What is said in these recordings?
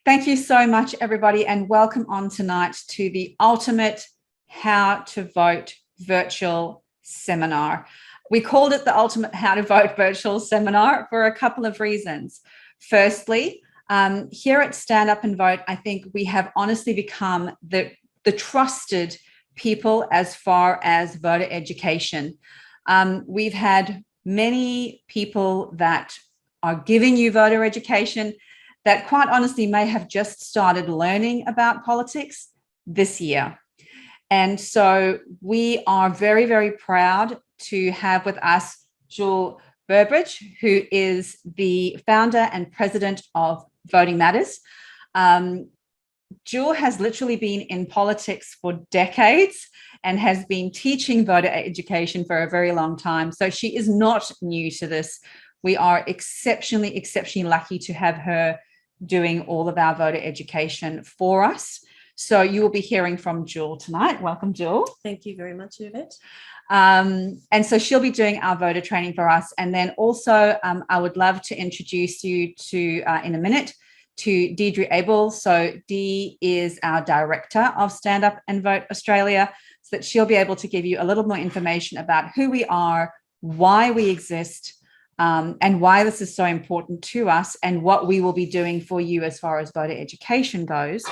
Thank you so much, everybody, and welcome on tonight to the ultimate How to Vote virtual seminar. We called it the ultimate How to Vote virtual seminar for a couple of reasons. Firstly, here at Stand Up and Vote, I think we have honestly become the trusted people as far as voter education. We've had many people that are giving you voter education that quite honestly may have just started learning about politics this year. And so we are very, very proud to have with us Jewel Burbridge, who is the founder and president of Voting Matters. Jewel has literally been in politics for decades and has been teaching voter education for a very long time. So she is not new to this. We are exceptionally, exceptionally lucky to have her doing all of our voter education for us. So you will be hearing from Jewel tonight. Welcome, Jewel. Thank you very much, Yvette. And so she'll be doing our voter training for us. And then also I would love to introduce you to, in a minute, to Deidre Abel. So Dee is our director of Stand Up and Vote Australia, so that she'll be able to give you a little more information about who we are, why we exist, and why this is so important to us and what we will be doing for you as far as voter education goes,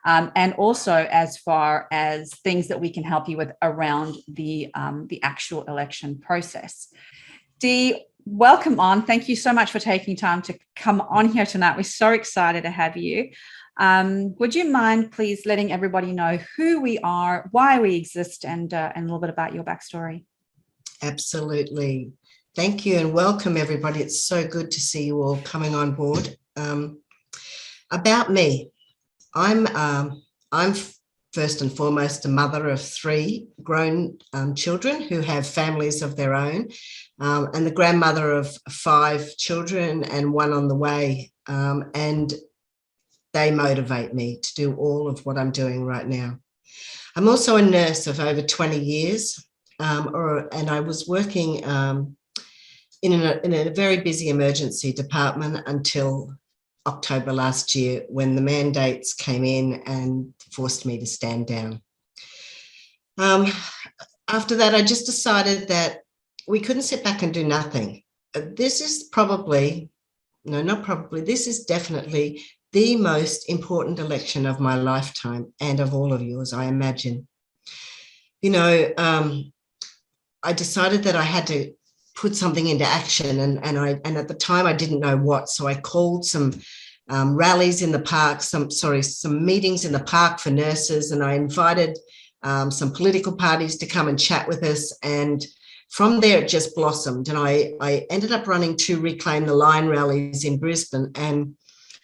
and also as far as things that we can help you with around the actual election process. Dee, welcome on. Thank you so much for taking time to come on here tonight. We're so excited to have you. Would you mind please letting everybody know who we are, why we exist, and a little bit about your backstory? Absolutely. Thank you and welcome, everybody. It's so good to see you all coming on board. About me, I'm first and foremost a mother of 3 grown children who have families of their own, and the grandmother of 5 children and 1 on the way. And they motivate me to do all of what I'm doing right now. I'm also a nurse of over 20 years, and I was working in a very busy emergency department until October last year, when the mandates came in and forced me to stand down. After that, I just decided that we couldn't sit back and do nothing. This is this is definitely the most important election of my lifetime and of all of yours, I imagine. You know, I decided that I had to put something into action, and at the time I didn't know what, so I called some rallies in the park, some meetings in the park for nurses, and I invited some political parties to come and chat with us, and from there it just blossomed, and I ended up running 2 Reclaim the Line rallies in Brisbane. And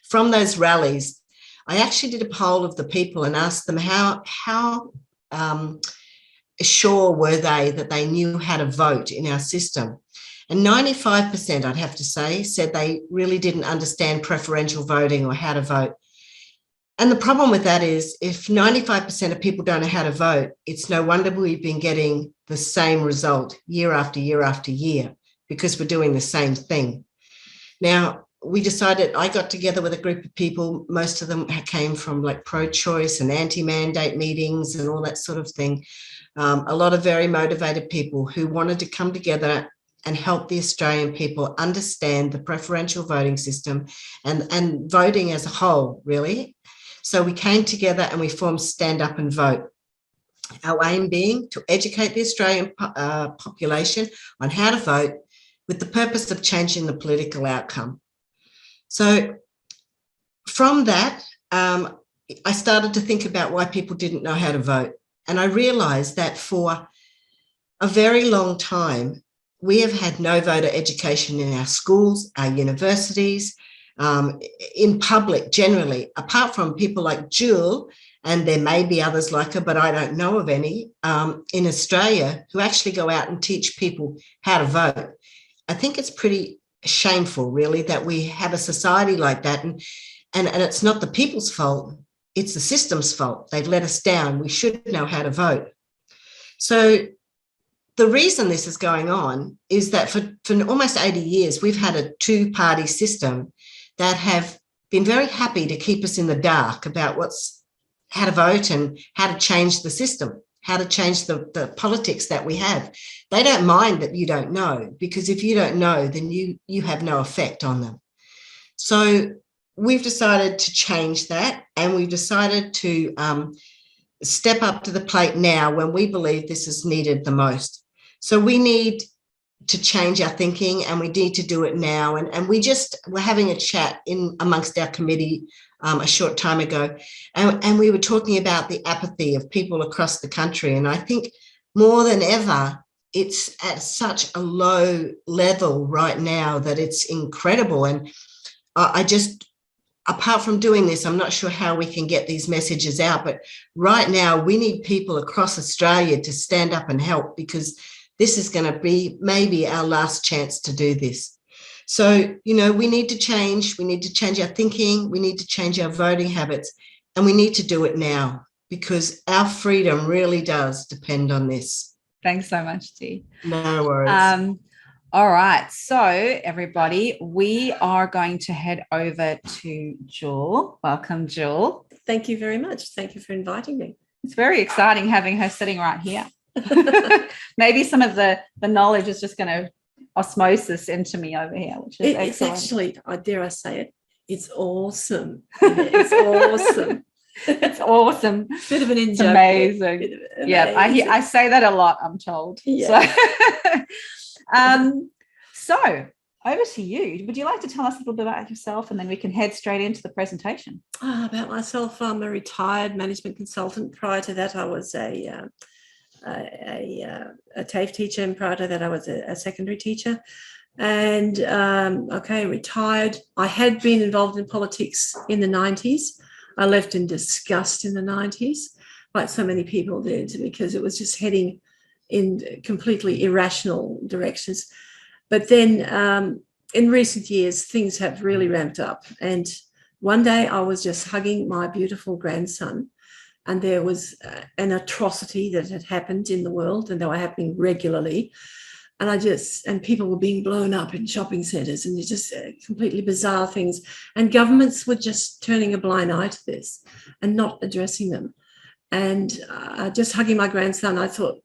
from those rallies I actually did a poll of the people and asked them how sure were they that they knew how to vote in our system. And 95%, I'd have to say, said they really didn't understand preferential voting or how to vote. And the problem with that is, if 95% of people don't know how to vote, it's no wonder we've been getting the same result year after year after year, because we're doing the same thing. Now, we decided, I got together with a group of people, most of them came from like pro-choice and anti-mandate meetings and all that sort of thing. A lot of very motivated people who wanted to come together and help the Australian people understand the preferential voting system and voting as a whole, really. So we came together and we formed Stand Up and Vote. Our aim being to educate the Australian population on how to vote with the purpose of changing the political outcome. So from that, I started to think about why people didn't know how to vote. And I realised that for a very long time, we have had no voter education in our schools, our universities, in public generally, apart from people like Jewel, and there may be others like her, but I don't know of any, in Australia who actually go out and teach people how to vote. I think it's pretty shameful, really, that we have a society like that. And it's not the people's fault. It's the system's fault. They've let us down. We should know how to vote. So the reason this is going on is that for almost 80 years, we've had a 2-party system that have been very happy to keep us in the dark about how to vote and how to change the system, how to change the politics that we have. They don't mind that you don't know, because if you don't know, then you have no effect on them. So we've decided to change that, and we've decided to step up to the plate now when we believe this is needed the most. So we need to change our thinking, and we need to do it now. And we're having a chat amongst our committee a short time ago, and we were talking about the apathy of people across the country. And I think more than ever, it's at such a low level right now that it's incredible. And apart from doing this, I'm not sure how we can get these messages out, but right now we need people across Australia to stand up and help, because this is going to be maybe our last chance to do this. So, we need to change. We need to change our thinking. We need to change our voting habits, and we need to do it now, because our freedom really does depend on this. Thanks so much, Dee. No worries. All right. So, everybody, we are going to head over to Jewel. Welcome, Jewel. Thank you very much. Thank you for inviting me. It's very exciting having her sitting right here. Maybe some of the knowledge is just going to osmosis into me over here, which is excellent. It's actually, dare I say it, it's awesome. It's awesome. It's awesome. Bit of an in-joke. Amazing. Yeah, I say that a lot, I'm told. Yeah. So over to you. Would you like to tell us a little bit about yourself, and then we can head straight into the presentation? About myself, I'm a retired management consultant. Prior to that, I was a TAFE teacher, and prior to that, I was a secondary teacher. And retired. I had been involved in politics in the 90s. I left in disgust in the 90s, like so many people did, because it was just heading in completely irrational directions. But then in recent years, things have really ramped up. And one day I was just hugging my beautiful grandson, and there was an atrocity that had happened in the world, and they were happening regularly. And people were being blown up in shopping centres, and just completely bizarre things. And governments were just turning a blind eye to this and not addressing them. And just hugging my grandson, I thought,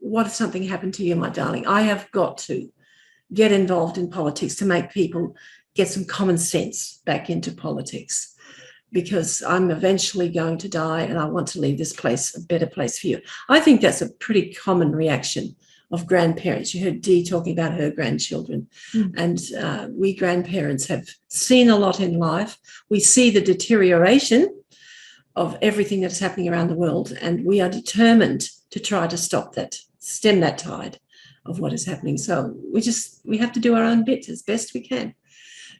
what if something happened to you, my darling? I have got to get involved in politics to make people get some common sense back into politics, because I'm eventually going to die and I want to leave this place a better place for you. I think that's a pretty common reaction of grandparents. You heard Dee talking about her grandchildren. And we grandparents have seen a lot in life. We see the deterioration of everything that's happening around the world, and we are determined to try to stop that, stem that tide of what is happening. So we have to do our own bit as best we can.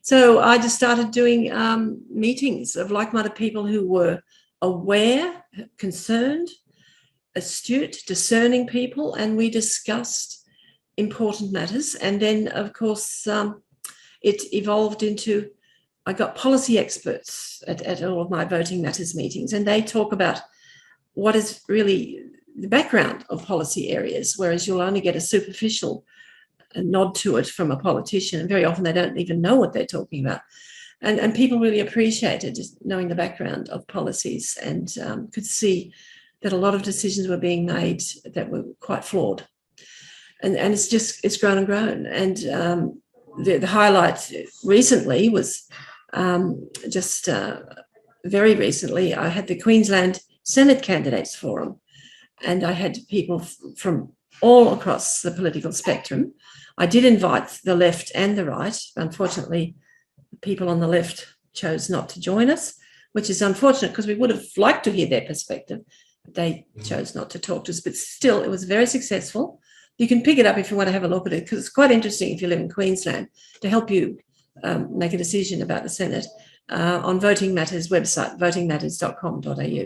So I just started doing meetings of like-minded people who were aware, concerned, astute, discerning people, and we discussed important matters. And then, of course, it evolved into, I got policy experts at all of my Voting Matters meetings, and they talk about what is really the background of policy areas, whereas you'll only get a superficial nod to it from a politician, and very often they don't even know what they're talking about. And people really appreciated just knowing the background of policies, and could see that a lot of decisions were being made that were quite flawed. And it's grown and grown. And the highlight recently was very recently, I had the Queensland Senate Candidates Forum, and I had people from all across the political spectrum. I did invite the left and the right. Unfortunately, people on the left chose not to join us, which is unfortunate because we would have liked to hear their perspective. They chose not to talk to us, but still it was very successful. You can pick it up if you want to have a look at it, because it's quite interesting if you live in Queensland, to help you make a decision about the Senate on Voting Matters website, votingmatters.com.au.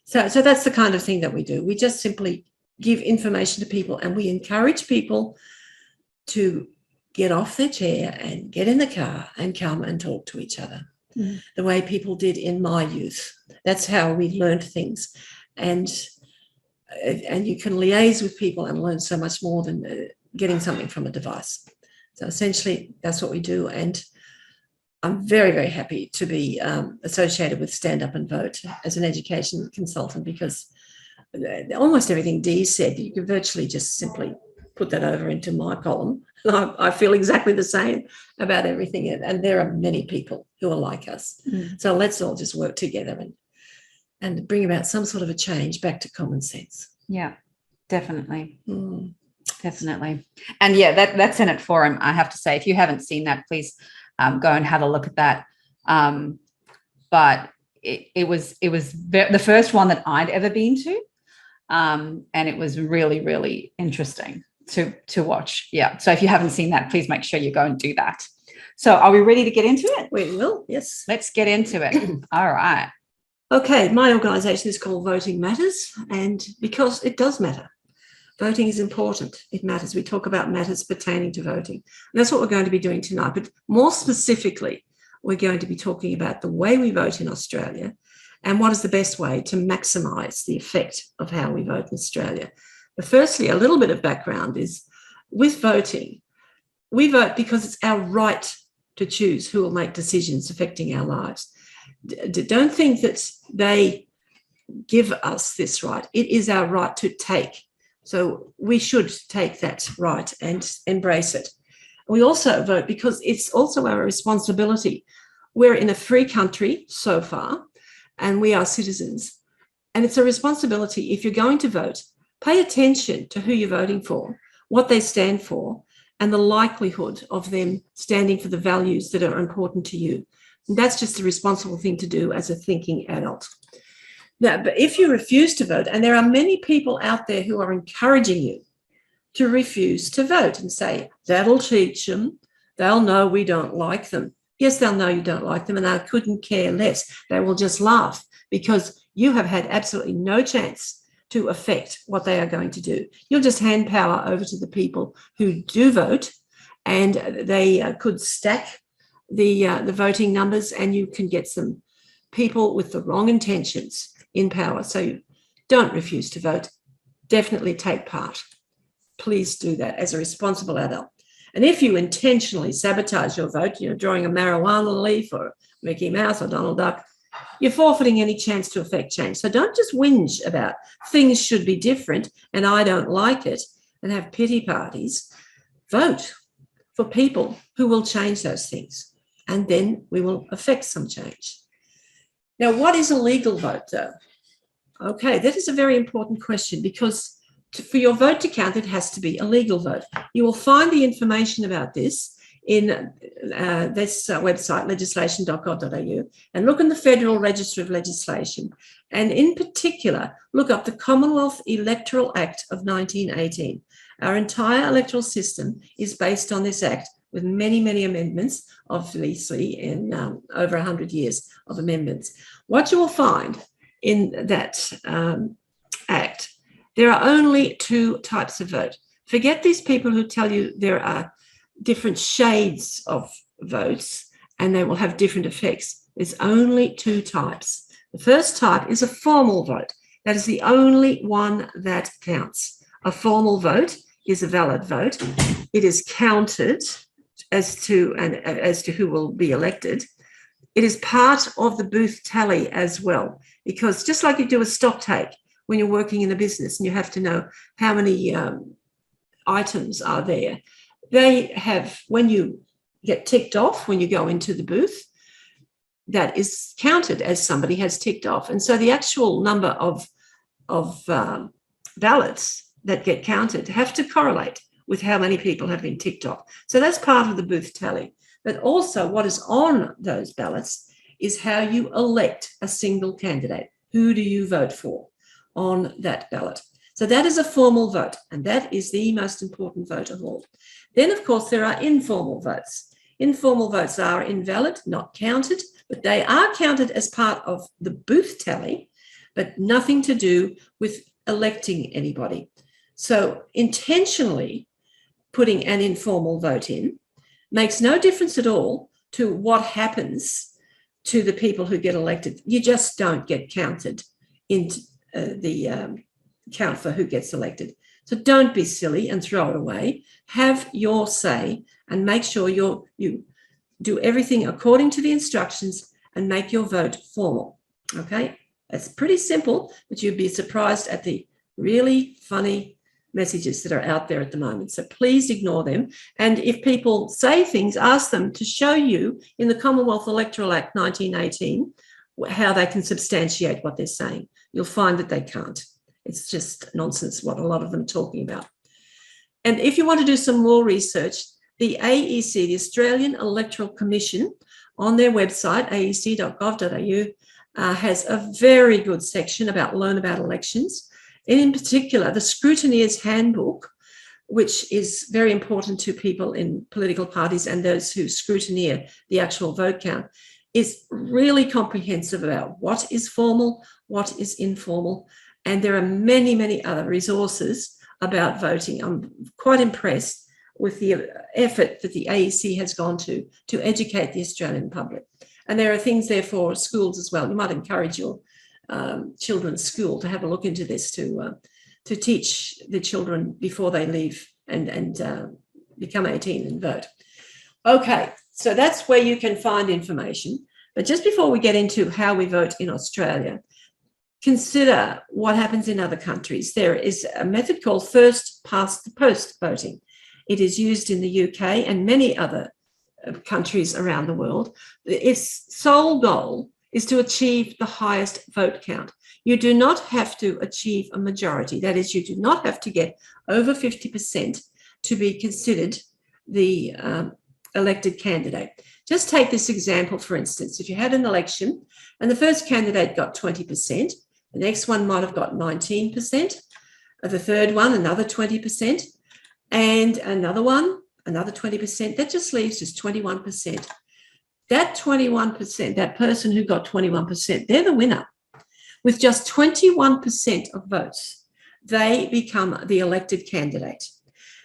So that's the kind of thing that we do. We just simply give information to people, and we encourage people to get off their chair and get in the car and come and talk to each other, the way people did in my youth. That's how we learned things. And you can liaise with people and learn so much more than getting something from a device. So essentially, that's what we do. And I'm very, very happy to be associated with Stand Up and Vote as an education consultant, because almost everything Dee said, you can virtually just simply put that over into my column. I feel exactly the same about everything. And there are many people who are like us. So let's all just work together and bring about some sort of a change back to common sense. Yeah, definitely. Definitely. And yeah, that Senate forum, I have to say, if you haven't seen that, please go and have a look at that. But it was the first one that I'd ever been to. And it was really, really interesting to watch. Yeah. So if you haven't seen that, please make sure you go and do that. So are we ready to get into it? We will, yes. Let's get into it. All right. Okay, my organisation is called Voting Matters, and because it does matter. Voting is important. It matters. We talk about matters pertaining to voting. And that's what we're going to be doing tonight. But more specifically, we're going to be talking about the way we vote in Australia and what is the best way to maximise the effect of how we vote in Australia. But firstly, a little bit of background is, with voting, we vote because it's our right to choose who will make decisions affecting our lives. Don't think that they give us this right. It is our right to take. So we should take that right and embrace it. We also vote because it's also our responsibility. We're in a free country so far, and we are citizens. And it's a responsibility, if you're going to vote, pay attention to who you're voting for, what they stand for, and the likelihood of them standing for the values that are important to you. And that's just a responsible thing to do as a thinking adult. Now, but if you refuse to vote, and there are many people out there who are encouraging you to refuse to vote and say, that'll teach them, they'll know we don't like them. Yes, they'll know you don't like them, and I couldn't care less. They will just laugh because you have had absolutely no chance to affect what they are going to do. You'll just hand power over to the people who do vote, and they could stack the voting numbers, and you can get some people with the wrong intentions in power. So don't refuse to vote. Definitely take part. Please do that as a responsible adult. And if you intentionally sabotage your vote, drawing a marijuana leaf or Mickey Mouse or Donald Duck, you're forfeiting any chance to affect change. So don't just whinge about things should be different and I don't like it and have pity parties. Vote for people who will change those things, and then we will affect some change. Now, what is a legal vote, though? Okay, that is a very important question, because for your vote to count, it has to be a legal vote. You will find the information about this in this website, legislation.gov.au, and look in the Federal Register of Legislation. And in particular, look up the Commonwealth Electoral Act of 1918. Our entire electoral system is based on this act, with many, many amendments, obviously in over 100 years of amendments. What you will find in that act, there are only two types of vote. Forget these people who tell you there are different shades of votes and they will have different effects. There's only two types. The first type is a formal vote. That is the only one that counts. A formal vote is a valid vote. It is counted as to who will be elected. It is part of the booth tally as well, because just like you do a stock take when you're working in a business and you have to know how many items are there, they have, when you get ticked off, when you go into the booth, that is counted as somebody has ticked off. And so the actual number of ballots that get counted have to correlate with how many people have been ticked off. So that's part of the booth tally. But also what is on those ballots is how you elect a single candidate. Who do you vote for on that ballot? So that is a formal vote, and that is the most important vote of all. Then, of course, there are informal votes. Informal votes are invalid, not counted, but they are counted as part of the booth tally, but nothing to do with electing anybody. So intentionally putting an informal vote in makes no difference at all to what happens to the people who get elected. You just don't get counted into the count for who gets elected. So don't be silly and throw it away. Have your say and make sure you do everything according to the instructions and make your vote formal. Okay, it's pretty simple, but you'd be surprised at the really funny messages that are out there at the moment. So please ignore them. And if people say things, ask them to show you in the Commonwealth Electoral Act 1918 how they can substantiate what they're saying. You'll find that they can't. It's just nonsense what a lot of them are talking about. And if you want to do some more research, the AEC, the Australian Electoral Commission, on their website, aec.gov.au, has a very good section about learn about elections. And in particular, the Scrutineer's Handbook, which is very important to people in political parties and those who scrutineer the actual vote count, is really comprehensive about what is formal, what is informal, and there are many, many other resources about voting. I'm quite impressed with the effort that the AEC has gone to educate the Australian public. And there are things there for schools as well. You might encourage your children's school to have a look into this, to teach the children before they leave and become 18 and vote. Okay, so that's where you can find information. But just before we get into how we vote in Australia, consider what happens in other countries. There is a method called first past the post voting. It is used in the UK and many other countries around the world. Its sole goal is to achieve the highest vote count. You do not have to achieve a majority. That is, you do not have to get over 50% to be considered the elected candidate. Just take this example, for instance. If you had an election and the first candidate got 20%, the next one might have got 19%, the third one, another 20%, and another one, another 20%. That just leaves just 21%. That 21%, that person who got 21%, they're the winner. With just 21% of votes, they become the elected candidate.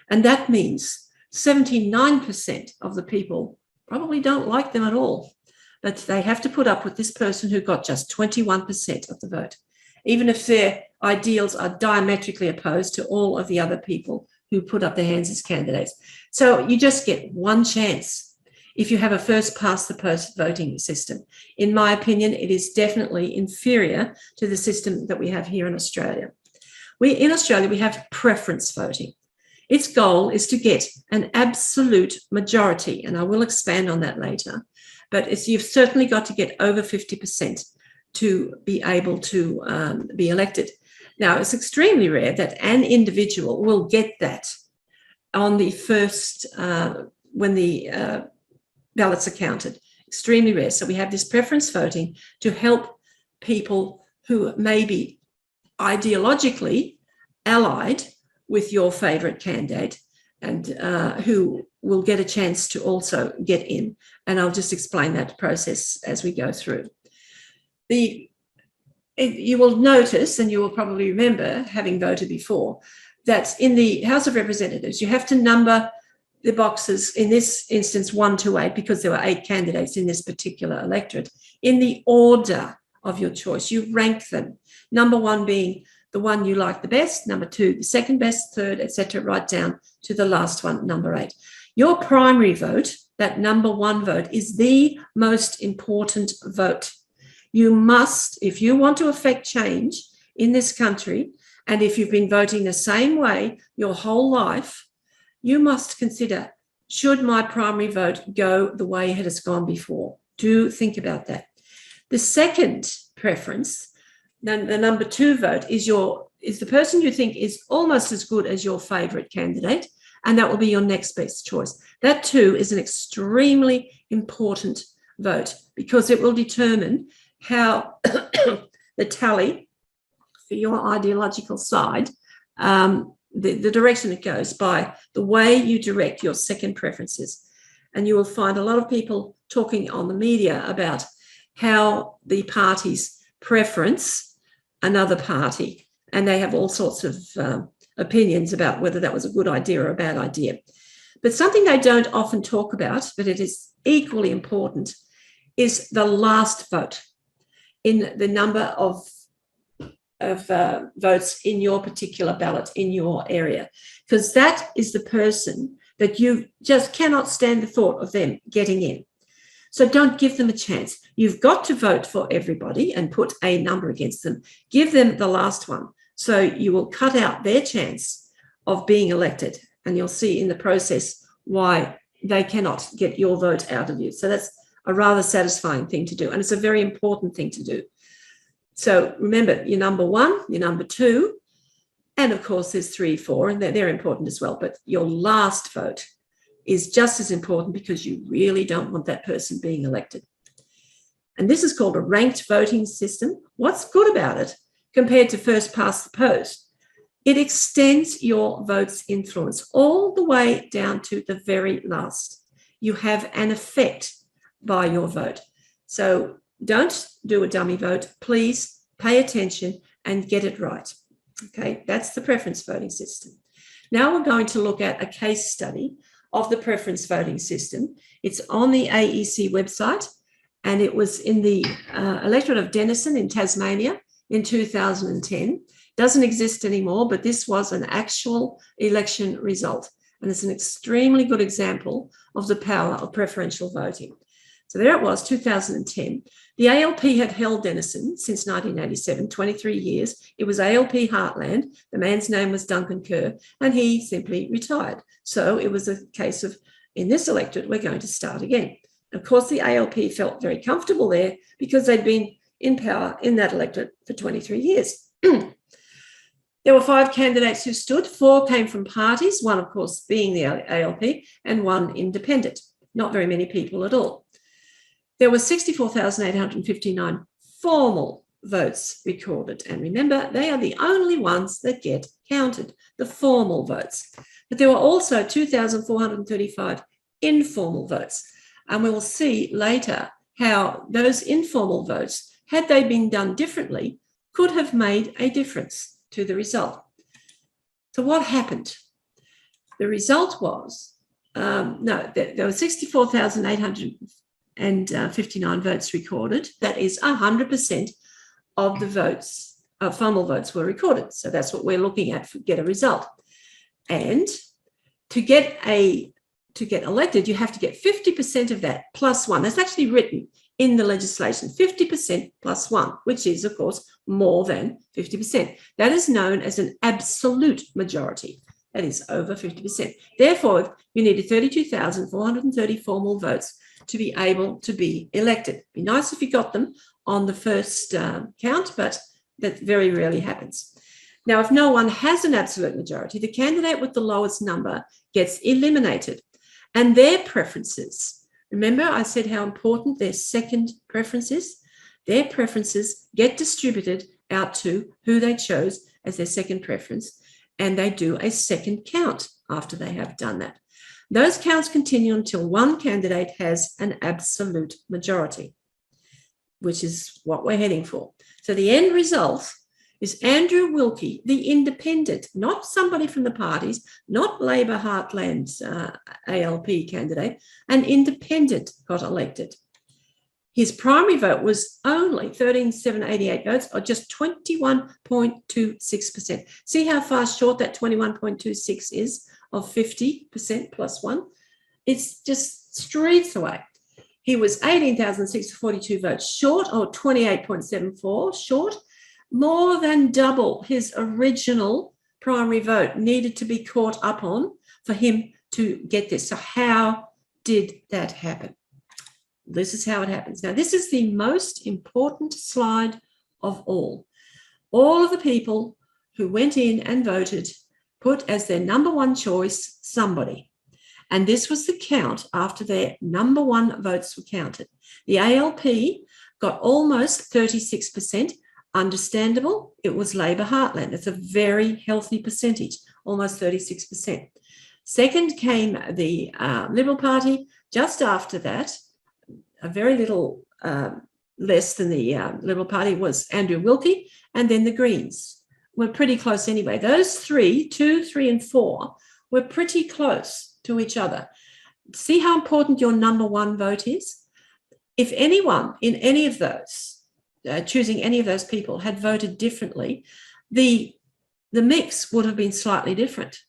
And that means 79% of the people probably don't like them at all, but they have to put up with this person who got just 21% of the vote, even if their ideals are diametrically opposed to all of the other people who put up their hands as candidates. So you just get one chance if you have a first past the post voting system. In my opinion, it is definitely inferior to the system that we have here in Australia. In Australia, we have preference voting. Its goal is to get an absolute majority, and I will expand on that later, but you've certainly got to get over 50% to be able to be elected. Now, it's extremely rare that an individual will get that on the first, when the ballots are counted. Extremely rare. So we have this preference voting to help people who may be ideologically allied with your favourite candidate and who will get a chance to also get in. And I'll just explain that process as we go through. You will notice, and you will probably remember, having voted before, that in the House of Representatives, you have to number the boxes, in this instance 1 to 8, because there were 8 candidates in this particular electorate, in the order of your choice. You rank them, number 1 being the one you like the best, number 2 the second best, third, etc., right down to the last one, number 8. Your primary vote, that number 1 vote, is the most important vote. You must, if you want to affect change in this country, and if you've been voting the same way your whole life, you must consider, should my primary vote go the way it has gone before? Do think about that. The second preference, the number 2 vote, is the person you think is almost as good as your favourite candidate, and that will be your next best choice. That too is an extremely important vote because it will determine how the tally for your ideological side, the direction it goes by the way you direct your second preferences. And you will find a lot of people talking on the media about how the parties preference another party, and they have all sorts of opinions about whether that was a good idea or a bad idea. But something they don't often talk about, but it is equally important, is the last vote in the number of votes in your particular ballot in your area, because that is the person that you just cannot stand the thought of them getting in. So don't give them a chance. You've got to vote for everybody and put a number against them. Give them the last one. So you will cut out their chance of being elected. And you'll see in the process why they cannot get your vote out of you. So that's a rather satisfying thing to do. And it's a very important thing to do. So remember, your number one, your number two, and of course there's 3, 4, and they're important as well. But your last vote is just as important because you really don't want that person being elected. And this is called a ranked voting system. What's good about it compared to first past the post? It extends your vote's influence all the way down to the very last. You have an effect by your vote. So don't do a dummy vote. Please pay attention and get it right. Okay, that's the preference voting system. Now we're going to look at a case study of the preference voting system. It's on the AEC website, and it was in the electorate of Denison in Tasmania in 2010. Doesn't exist anymore, but this was an actual election result. And it's an extremely good example of the power of preferential voting. So there it was, 2010. The ALP had held Denison since 1987, 23 years. It was ALP Heartland. The man's name was Duncan Kerr, and he simply retired. So it was a case of, in this electorate, we're going to start again. Of course, the ALP felt very comfortable there because they'd been in power in that electorate for 23 years. There were 5 candidates who stood. 4 came from parties, one, of course, being the ALP, and 1 independent. Not very many people at all. There were 64,859 formal votes recorded. And remember, they are the only ones that get counted, the formal votes. But there were also 2,435 informal votes. And we will see later how those informal votes, had they been done differently, could have made a difference to the result. So what happened? The result was, there were 64,859 votes recorded. That is 100% of the votes, formal votes were recorded. So that's what we're looking at to get a result. And to get elected, you have to get 50% of that plus 1. That's actually written in the legislation, 50% plus 1, which is, of course, more than 50%. That is known as an absolute majority. That is over 50%. Therefore, you needed 32,430 formal votes to be able to be elected. It'd be nice if you got them on the first count, but that very rarely happens. Now, if no one has an absolute majority, the candidate with the lowest number gets eliminated. And their preferences, remember I said how important their second preference is? Their preferences get distributed out to who they chose as their second preference, and they do a second count after they have done that. Those counts continue until one candidate has an absolute majority, which is what we're heading for. So the end result is Andrew Wilkie, the independent, not somebody from the parties, not Labor Heartland's ALP candidate, an independent got elected. His primary vote was only 13,788 votes, or just 21.26%. See how far short that 21.26 is of 50% plus 1? It's just streets away. He was 18,642 votes short, or 28.74 short, more than double his original primary vote needed to be caught up on for him to get this. So how did that happen? This is how it happens. Now, this is the most important slide of all. All of the people who went in and voted put as their number one choice somebody. And this was the count after their number one votes were counted. The ALP got almost 36%. Understandable, it was Labor Heartland. It's a very healthy percentage, almost 36%. Second came the Liberal Party. Just after that, a very little less than the Liberal Party was Andrew Wilkie, and then the Greens were pretty close anyway. Those 3, 2, 3, and 4 were pretty close to each other. See how important your number one vote is? If anyone in any of those, choosing any of those people, had voted differently, the mix would have been slightly different,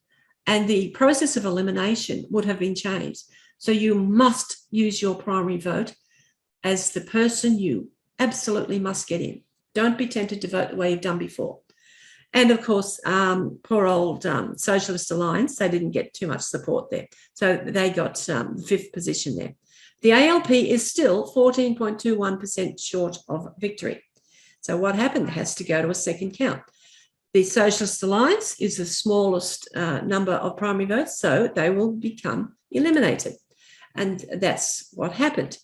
and the process of elimination would have been changed. So you must use your primary vote as the person you absolutely must get in. Don't be tempted to vote the way you've done before. And of course, poor old Socialist Alliance, they didn't get too much support there. So they got 5th position there. The ALP is still 14.21% short of victory. So what happened? It has to go to a second count. The Socialist Alliance is the smallest number of primary votes, so they will become eliminated. And that's what happened.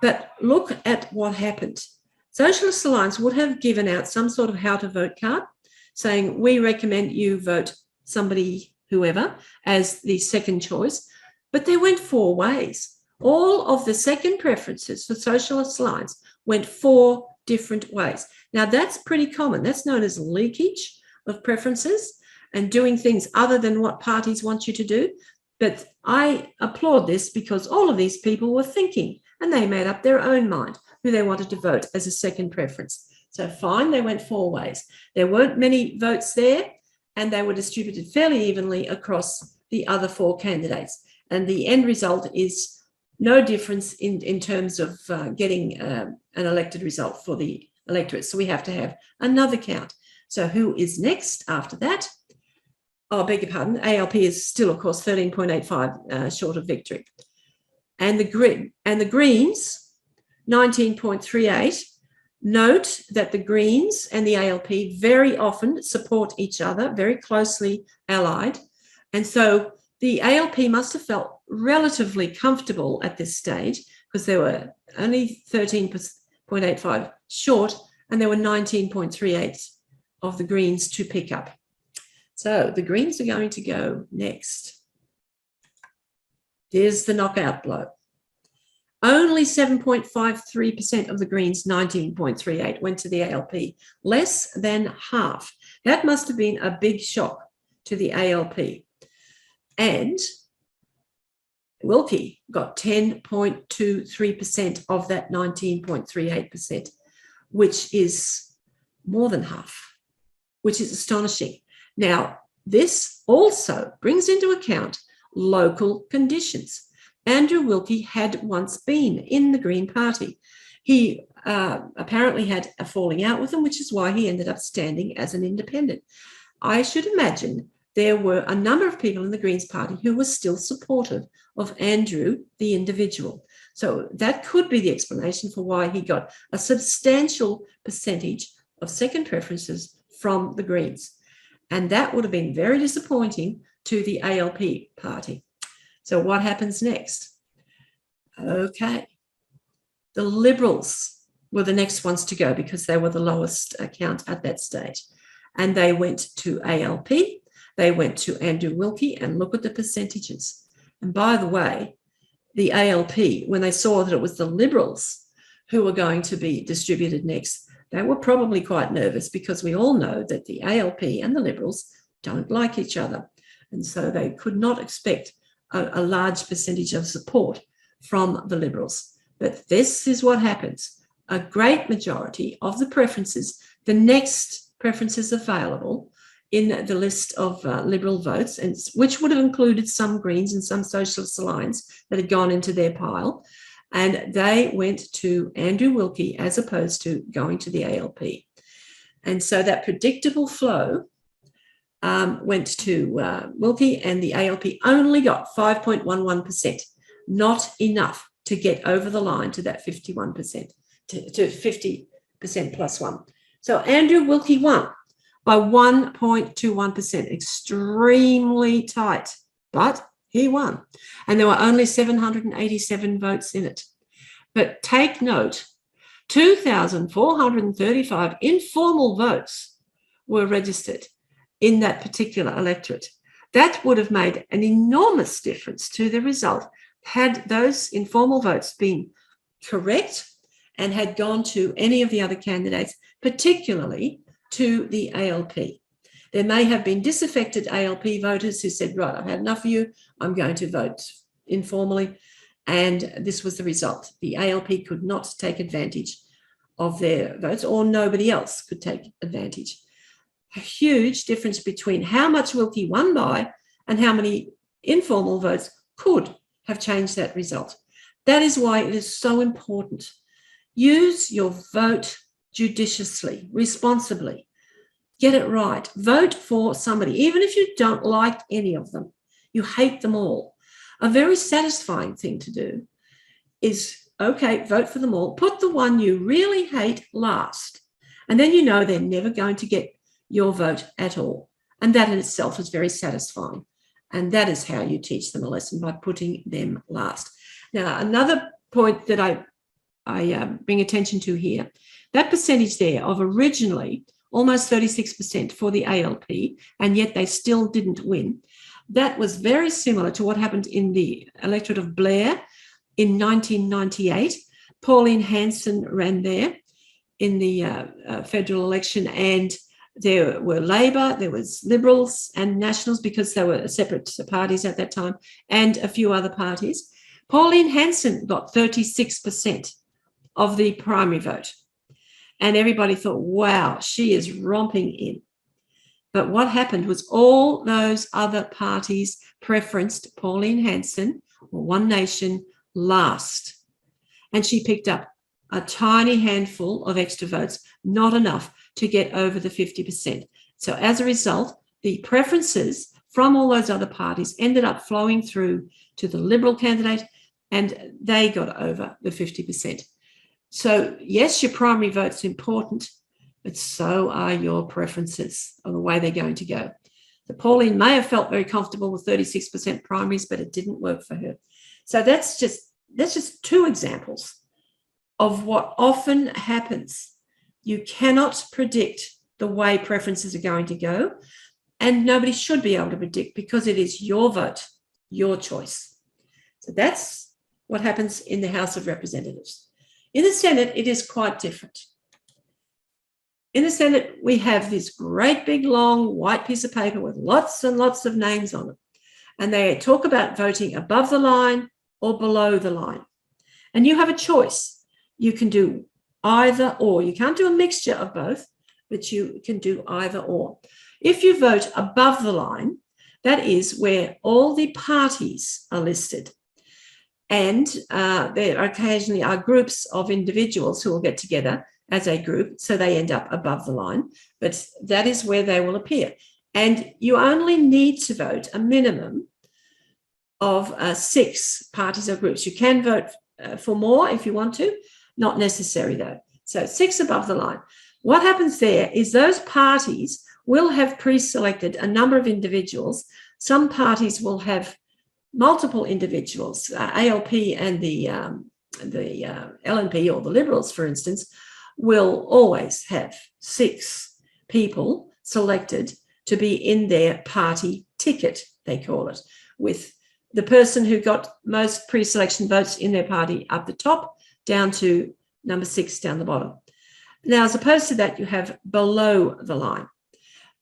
But look at what happened. Socialist Alliance would have given out some sort of how to vote card saying, we recommend you vote somebody, whoever, as the second choice. But they went 4 ways. All of the second preferences for Socialist Alliance went 4 different ways. Now, that's pretty common. That's known as leakage of preferences and doing things other than what parties want you to do. But I applaud this because all of these people were thinking and they made up their own mind who they wanted to vote as a second preference. So fine, they went 4 ways. There weren't many votes there and they were distributed fairly evenly across the other 4 candidates. And the end result is no difference in terms of getting an elected result for the electorate. So we have to have another count. So who is next after that? Oh, I beg your pardon. ALP is still, of course, 13.85 short of victory. And the Greens, 19.38. Note that the Greens and the ALP very often support each other, very closely allied. And so the ALP must have felt relatively comfortable at this stage because they were only 13.85 short and there were 19.38 of the Greens to pick up. So the Greens are going to go next. Here's the knockout blow. Only 7.53% of the Greens, 19.38, went to the ALP, less than half. That must have been a big shock to the ALP. And Wilkie got 10.23% of that 19.38%, which is more than half, which is astonishing. Now, this also brings into account local conditions. Andrew Wilkie had once been in the Green Party. He apparently had a falling out with them, which is why he ended up standing as an independent. I should imagine there were a number of people in the Greens Party who were still supportive of Andrew, the individual. So that could be the explanation for why he got a substantial percentage of second preferences from the Greens. And that would have been very disappointing to the ALP party. So what happens next? Okay. The Liberals were the next ones to go because they were the lowest count at that stage. And they went to ALP, they went to Andrew Wilkie, and look at the percentages. And by the way, the ALP, when they saw that it was the Liberals who were going to be distributed next, they were probably quite nervous because we all know that the ALP and the Liberals don't like each other. And so they could not expect a large percentage of support from the Liberals. But this is what happens. A great majority of the preferences, the next preferences available in the list of Liberal votes, and which would have included some Greens and some Socialist Alliance that had gone into their pile, and they went to Andrew Wilkie as opposed to going to the ALP. And so that predictable flow went to Wilkie, and the ALP only got 5.11%, not enough to get over the line to that 51%, to 50% plus 1. So Andrew Wilkie won by 1.21%, extremely tight, but he won. And there were only 787 votes in it. But take note, 2,435 informal votes were registered in that particular electorate. That would have made an enormous difference to the result had those informal votes been correct and had gone to any of the other candidates, particularly to the ALP. There may have been disaffected ALP voters who said, right, I've had enough of you, I'm going to vote informally. And this was the result. The ALP could not take advantage of their votes, or nobody else could take advantage. A huge difference between how much Wilkie won by and how many informal votes could have changed that result. That is why it is so important. Use your vote judiciously, responsibly. Get it right. Vote for somebody, even if you don't like any of them. You hate them all. A very satisfying thing to do is, okay, vote for them all. Put the one you really hate last. And then you know they're never going to get your vote at all. And that in itself is very satisfying. And that is how you teach them a lesson, by putting them last. Now, another point that I bring attention to here, that percentage there of originally almost 36% for the ALP, and yet they still didn't win. That was very similar to what happened in the electorate of Blair in 1998. Pauline Hanson ran there in the federal election, and there were Labor, there was Liberals and Nationals, because they were separate parties at that time, and a few other parties. Pauline Hanson got 36% of the primary vote. And everybody thought, wow, she is romping in. But what happened was all those other parties preferenced Pauline Hanson, or One Nation, last. And she picked up a tiny handful of extra votes, not enough to get over the 50%. So as a result, the preferences from all those other parties ended up flowing through to the Liberal candidate, and they got over the 50%. So yes, your primary vote's important, but so are your preferences on the way they're going to go. So Pauline may have felt very comfortable with 36% primaries, but it didn't work for her. So that's just two examples of what often happens. You cannot predict the way preferences are going to go, and nobody should be able to predict, because it is your vote, your choice. So that's what happens in the House of Representatives. In the Senate, it is quite different. In the Senate, we have this great big long white piece of paper with lots and lots of names on it. And they talk about voting above the line or below the line. And you have a choice. You can do either or. You can't do a mixture of both, but you can do either or. If you vote above the line, that is where all the parties are listed. And there occasionally are groups of individuals who will get together as a group, so they end up above the line, but that is where they will appear. And you only need to vote a minimum of 6 parties or groups. You can vote for more if you want to, not necessary though. So 6 above the line. What happens there is those parties will have pre-selected a number of individuals. Some parties will have multiple individuals. ALP and the LNP, or the Liberals, for instance, will always have 6 people selected to be in their party ticket, they call it, with the person who got most pre-selection votes in their party up the top, down to number 6 down the bottom. Now, as opposed to that, you have below the line.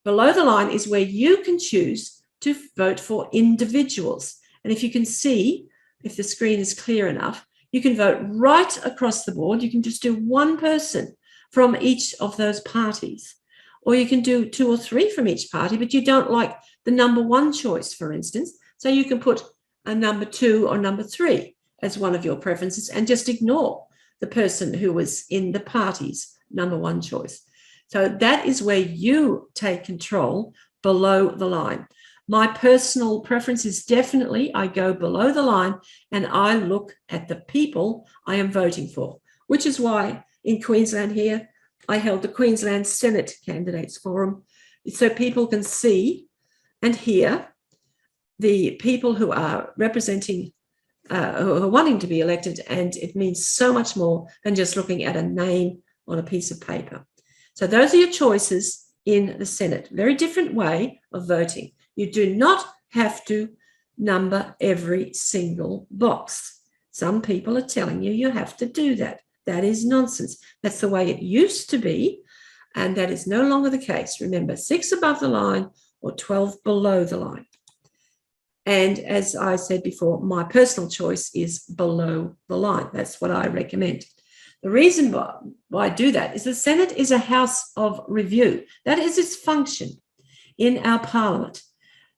Below the line is where you can choose to vote for individuals. And if you can see, if the screen is clear enough, you can vote right across the board. You can just do one person from each of those parties, or you can do 2 or 3 from each party, but you don't like the number 1 choice, for instance. So you can put a number 2 or number 3 as one of your preferences and just ignore the person who was in the party's number 1 choice. So that is where you take control below the line. My personal preference is definitely I go below the line and I look at the people I am voting for, which is why in Queensland here, I held the Queensland Senate Candidates Forum, so people can see and hear the people who are representing, who are wanting to be elected, and it means so much more than just looking at a name on a piece of paper. So those are your choices in the Senate. Very different way of voting. You do not have to number every single box. Some people are telling you you have to do that. That is nonsense. That's the way it used to be, and that is no longer the case. Remember, 6 above the line or 12 below the line. And as I said before, my personal choice is below the line. That's what I recommend. The reason why I do that is the Senate is a house of review. That is its function in our parliament.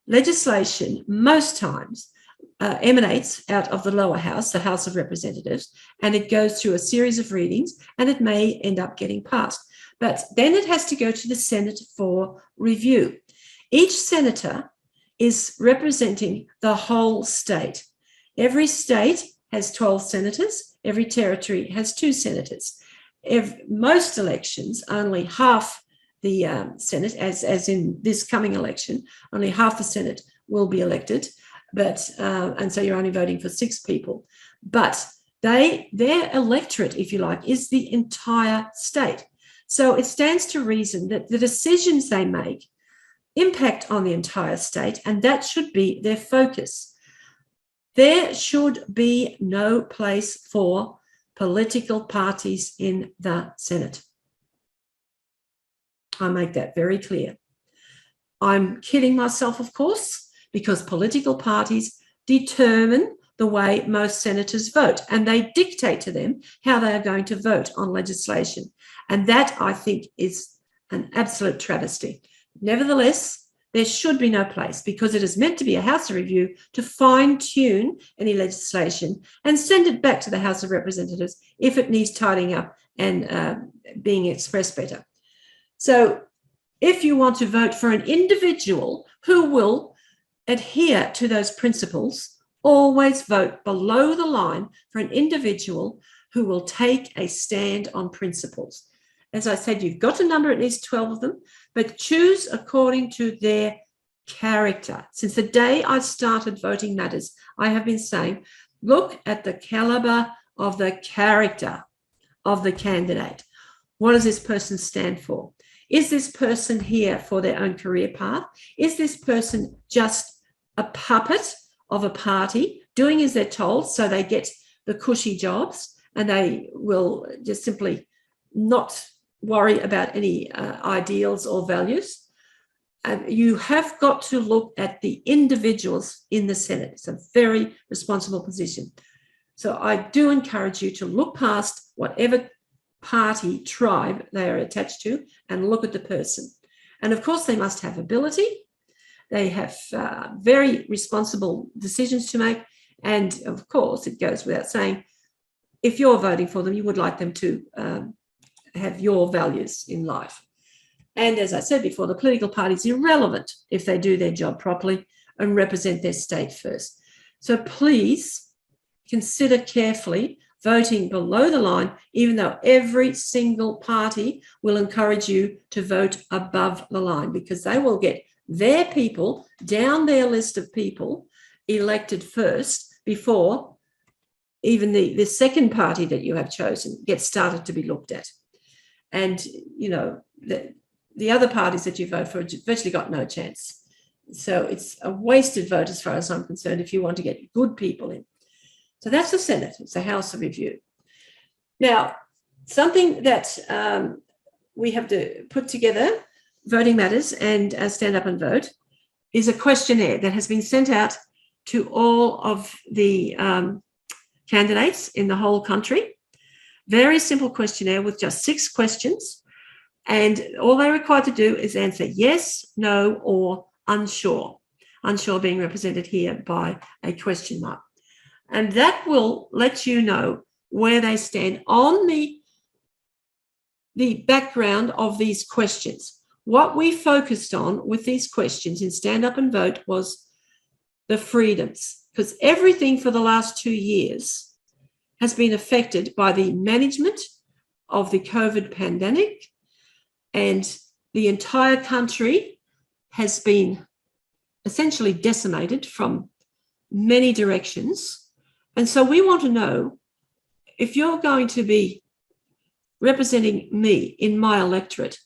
Legislation, most times, emanates out of the lower house, the House of Representatives, and it goes through a series of readings, and it may end up getting passed. But then it has to go to the Senate for review. Each senator is representing the whole state. Every state has 12 senators. Every territory has 2 senators. Most elections, only half the Senate, as in this coming election, only half the Senate will be elected. But and so you're only voting for 6 people. But their electorate, if you like, is the entire state. So it stands to reason that the decisions they make impact on the entire state, and that should be their focus. There should be no place for political parties in the Senate. I make that very clear. I'm kidding myself, of course, because political parties determine the way most senators vote, and they dictate to them how they are going to vote on legislation. And that, I think, is an absolute travesty. Nevertheless, there should be no place, because it is meant to be a House of Review to fine-tune any legislation and send it back to the House of Representatives if it needs tidying up and being expressed better. So if you want to vote for an individual who will adhere to those principles, always vote below the line for an individual who will take a stand on principles. As I said, you've got a number, at least 12 of them, but choose according to their character. Since the day I started Voting Matters, I have been saying, look at the caliber of the character of the candidate. What does this person stand for? Is this person here for their own career path? Is this person just a puppet of a party, doing as they're told so they get the cushy jobs and they will just simply not worry about any ideals or values? You have got to look at the individuals in the Senate. It's a very responsible position. So I do encourage you to look past whatever party, tribe they are attached to and look at the person. And of course, they must have ability. They have very responsible decisions to make. And of course, it goes without saying, if you're voting for them, you would like them to have your values in life. And as I said before, the political party is irrelevant if they do their job properly and represent their state first. So please consider carefully voting below the line, even though every single party will encourage you to vote above the line, because they will get their people down their list of people elected first before even the second party that you have chosen gets started to be looked at. And, you know, the other parties that you vote for have virtually got no chance. So it's a wasted vote as far as I'm concerned if you want to get good people in. So that's the Senate. It's a House of Review. Now, something that we have to put together, Voting Matters and Stand Up and Vote, is a questionnaire that has been sent out to all of the candidates in the whole country. Very simple questionnaire with just 6 questions. And all they're required to do is answer yes, no, or unsure. Unsure being represented here by a question mark. And that will let you know where they stand on the background of these questions. What we focused on with these questions in Stand Up and Vote was the freedoms, because everything for the last 2 years has been affected by the management of the COVID pandemic, and the entire country has been essentially decimated from many directions. And so we want to know, if you're going to be representing me in my electorate,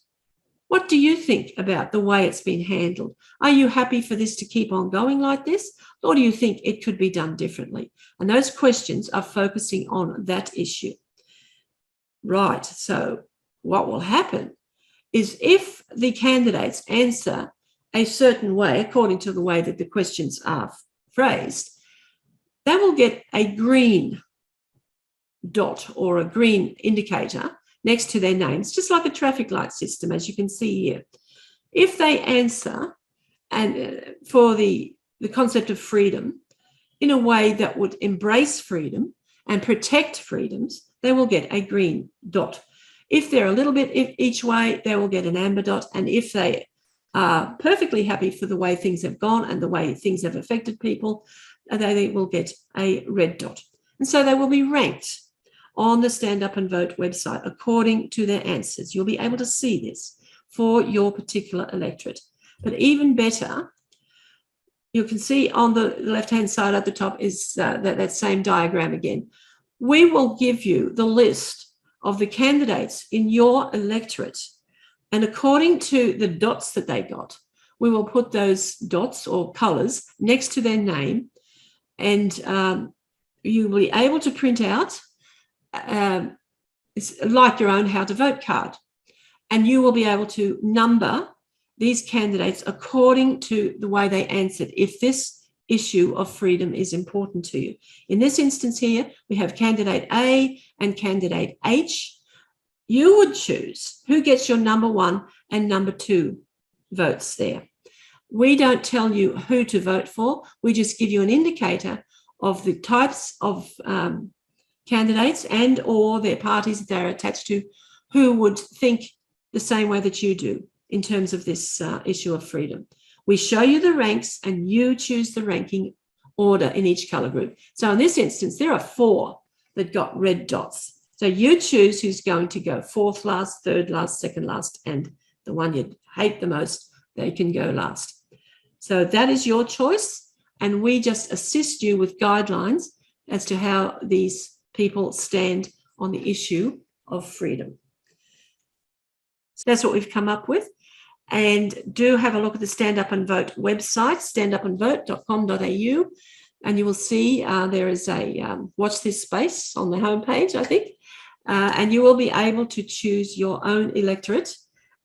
what do you think about the way it's been handled? Are you happy for this to keep on going like this? Or do you think it could be done differently? And those questions are focusing on that issue. Right, so what will happen is if the candidates answer a certain way, according to the way that the questions are phrased, they will get a green dot or a green indicator next to their names, just like a traffic light system, as you can see here. If they answer and for the concept of freedom, in a way that would embrace freedom and protect freedoms, they will get a green dot. If they're a little bit each way, they will get an amber dot. And if they are perfectly happy for the way things have gone and the way things have affected people, they will get a red dot. And so they will be ranked on the Stand Up and Vote website according to their answers. You'll be able to see this for your particular electorate. But even better, you can see on the left-hand side at the top is that same diagram again. We will give you the list of the candidates in your electorate. And according to the dots that they got, we will put those dots or colours next to their name, and you will be able to print out it's like your own how to vote card. And you will be able to number these candidates according to the way they answered, if this issue of freedom is important to you. In this instance here, we have candidate A and candidate H. You would choose who gets your number 1 and number 2 votes there. We don't tell you who to vote for. We just give you an indicator of the types of candidates and or their parties that they're attached to who would think the same way that you do in terms of this issue of freedom. We show you the ranks and you choose the ranking order in each colour group. So in this instance, there are 4 that got red dots. So you choose who's going to go 4th last, 3rd last, 2nd last, and the one you hate the most, they can go last. So that is your choice, and we just assist you with guidelines as to how these people stand on the issue of freedom. So that's what we've come up with. And do have a look at the Stand Up and Vote website, standupandvote.com.au, and you will see there is a watch this space on the homepage, I think, and you will be able to choose your own electorate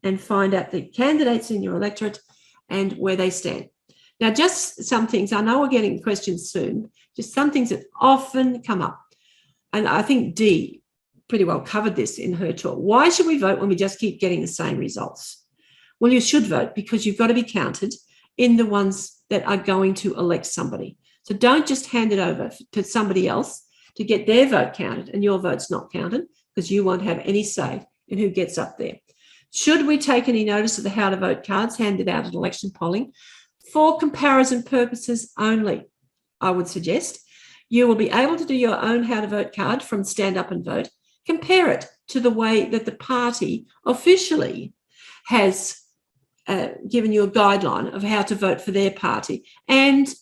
and find out the candidates in your electorate and where they stand. Now, just some things, I know we're getting questions soon, just some things that often come up. And I think Dee pretty well covered this in her talk. Why should we vote when we just keep getting the same results? Well, you should vote because you've got to be counted in the ones that are going to elect somebody. So don't just hand it over to somebody else to get their vote counted and your vote's not counted, because you won't have any say in who gets up there. Should we take any notice of the how to vote cards handed out at election polling? For comparison purposes only, I would suggest. You will be able to do your own how to vote card from Stand Up and Vote. Compare it to the way that the party officially has given you a guideline of how to vote for their party, and,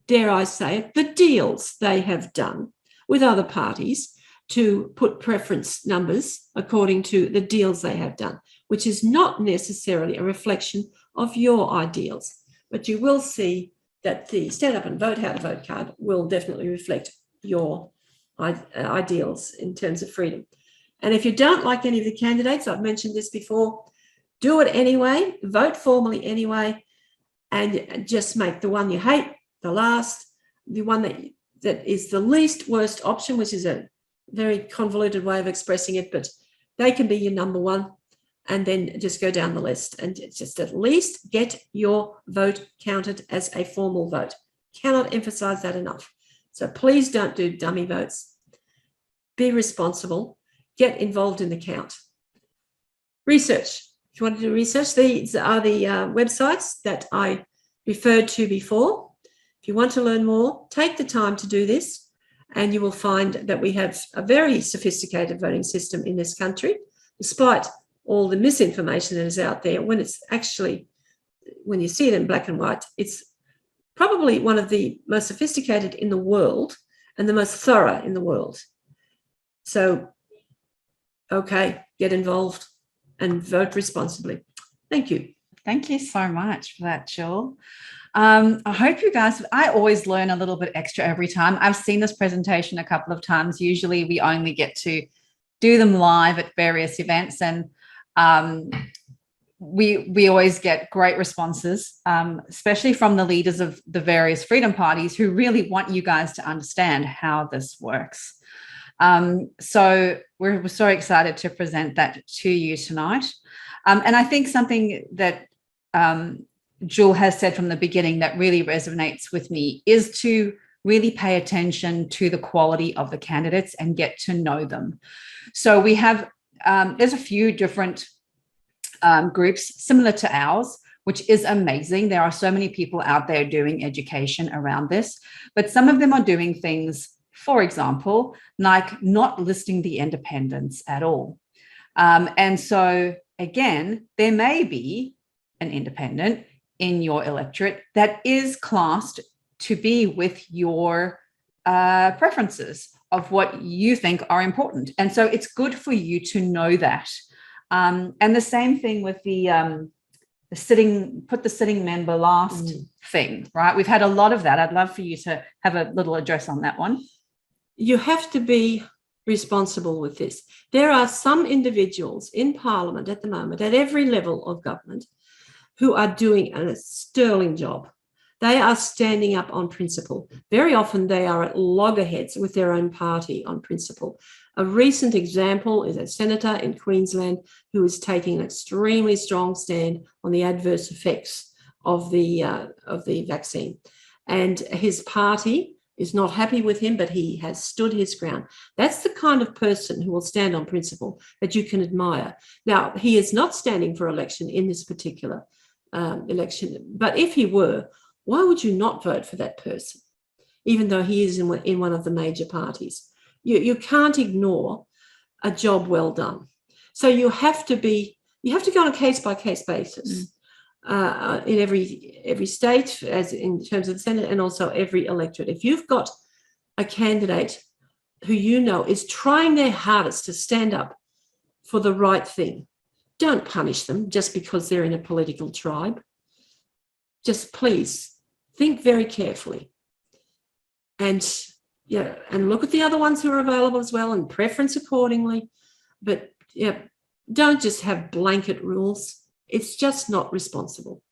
dare I say it, the deals they have done with other parties to put preference numbers according to the deals they have done, which is not necessarily a reflection of your ideals. But you will see that the Stand Up and Vote how to vote card will definitely reflect your ideals in terms of freedom. And if you don't like any of the candidates, I've mentioned this before, do it anyway, vote formally anyway, and just make the one you hate the last, the one that is the least worst option, which is a very convoluted way of expressing it, but they can be your number 1, and then just go down the list and just at least get your vote counted as a formal vote. Cannot emphasize that enough. So please don't do dummy votes. Be responsible. Get involved in the count. Research. If you want to do research, these are the websites that I referred to before. If you want to learn more, take the time to do this, and you will find that we have a very sophisticated voting system in this country, despite all the misinformation that is out there. When it's actually, when you see it in black and white, it's probably one of the most sophisticated in the world and the most thorough in the world. So, okay, get involved and vote responsibly. Thank you. Thank you so much for that, Jill. I hope you guys, I always learn a little bit extra every time. I've seen this presentation a couple of times. Usually we only get to do them live at various events, and we always get great responses, especially from the leaders of the various freedom parties who really want you guys to understand how this works. So we're so excited to present that to you tonight. And I think something that Jill has said from the beginning that really resonates with me is to really pay attention to the quality of the candidates and get to know them. So we have, there's a few different groups similar to ours, which is amazing. There are so many people out there doing education around this, but some of them are doing things, for example, like not listing the independents at all. And so again, there may be an independent in your electorate that is classed to be with your preferences of what you think are important. And so it's good for you to know that. And the same thing with the put the sitting member last thing, right? We've had a lot of that. I'd love for you to have a little address on that one. You have to be responsible with this. There are some individuals in Parliament at the moment, at every level of government, who are doing a sterling job. They are standing up on principle. Very often they are at loggerheads with their own party on principle. A recent example is a senator in Queensland who is taking an extremely strong stand on the adverse effects of the vaccine. And his party is not happy with him, but he has stood his ground. That's the kind of person who will stand on principle that you can admire. Now, he is not standing for election in this particular election, but if he were, why would you not vote for that person, even though he is in one of the major parties? You can't ignore a job well done. So you have to go on a case-by-case basis in every state, as in terms of the Senate, and also every electorate. If you've got a candidate who you know is trying their hardest to stand up for the right thing, don't punish them just because they're in a political tribe. Just please think very carefully and look at the other ones who are available as well and preference accordingly. But don't just have blanket rules. It's just not responsible.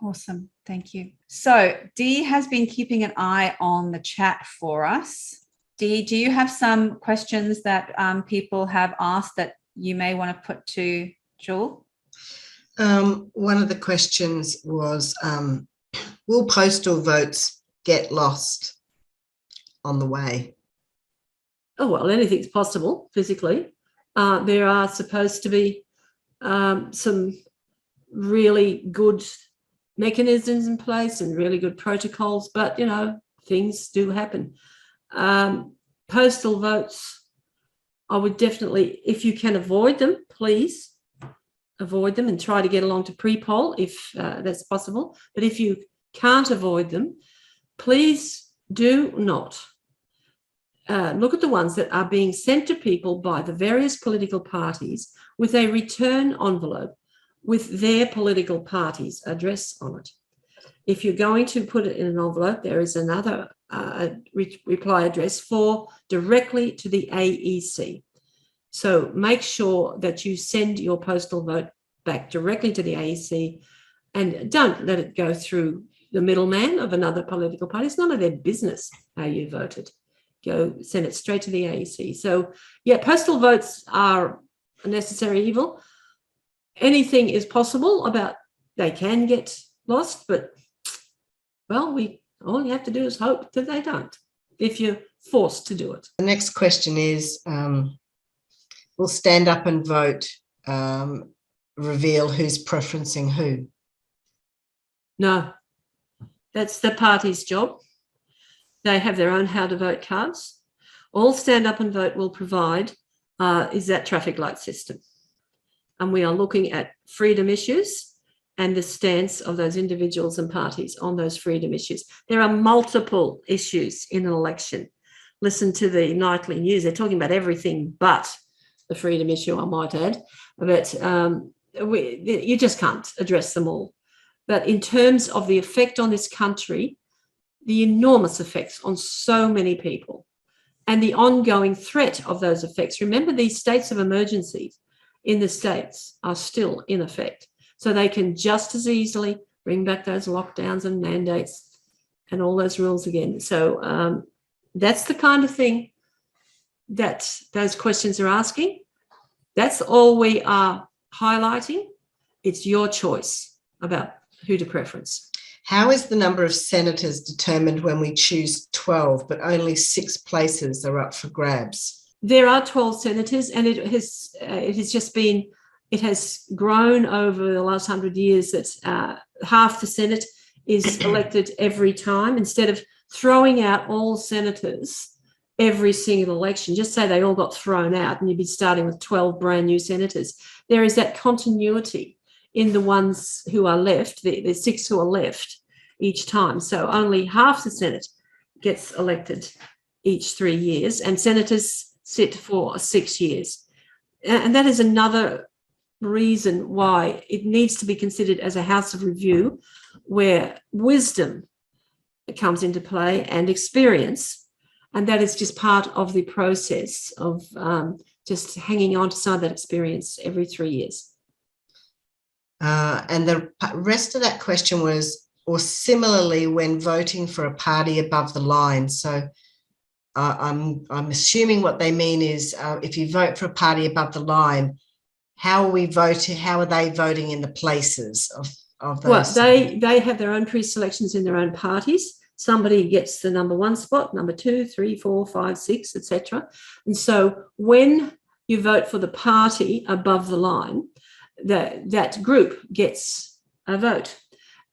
Awesome. Thank you. So Dee has been keeping an eye on the chat for us. Dee, do you have some questions that people have asked that you may want to put to Jewel? One of the questions was, will postal votes get lost on the way? Oh, well, anything's possible physically. There are supposed to be some really good mechanisms in place and really good protocols, but, things do happen. Postal votes, I would definitely, if you can avoid them, please avoid them and try to get along to pre-poll if that's possible. But if you can't avoid them, please do not. Look at the ones that are being sent to people by the various political parties with a return envelope with their political party's address on it. If you're going to put it in an envelope, there is another reply address for directly to the AEC. So make sure that you send your postal vote back directly to the AEC and don't let it go through the middleman of another political party. It's none of their business how you voted. Go send it straight to the AEC. So, postal votes are a necessary evil. Anything is possible about they can get lost, but, well, all you have to do is hope that they don't if you're forced to do it. The next question is, will stand up and vote reveal who's preferencing who? No, that's the party's job. They have their own how to vote cards. All stand up and vote will provide is that traffic light system. And we are looking at freedom issues and the stance of those individuals and parties on those freedom issues. There are multiple issues in an election. Listen to the nightly news. They're talking about everything but the freedom issue, I might add. But you just can't address them all. But in terms of the effect on this country, the enormous effects on so many people and the ongoing threat of those effects. Remember, these states of emergencies in the states are still in effect. So they can just as easily bring back those lockdowns and mandates and all those rules again. So that's the kind of thing that those questions are asking. That's all we are highlighting. It's your choice about who to preference. How is the number of senators determined when we choose 12, but only 6 places are up for grabs? There are 12 senators, and it has grown over the last 100 years that half the Senate is elected every time. Instead of throwing out all senators every single election, just say they all got thrown out and you'd be starting with 12 brand new senators. There is that continuity in the ones who are left, the 6 who are left each time. So only half the Senate gets elected each 3 years, and senators sit for 6 years. And that is another reason why it needs to be considered as a house of review, where wisdom comes into play and experience. And that is just part of the process of just hanging on to some of that experience every 3 years. And the rest of that question was, or similarly when voting for a party above the line. So I'm assuming what they mean is if you vote for a party above the line, how are we voting? How are they voting in the places of those? Well, they have their own pre-selections in their own parties. Somebody gets the number 1 spot, number 2, 3, 4, 5, 6, etc. And so when you vote for the party above the line, that group gets a vote.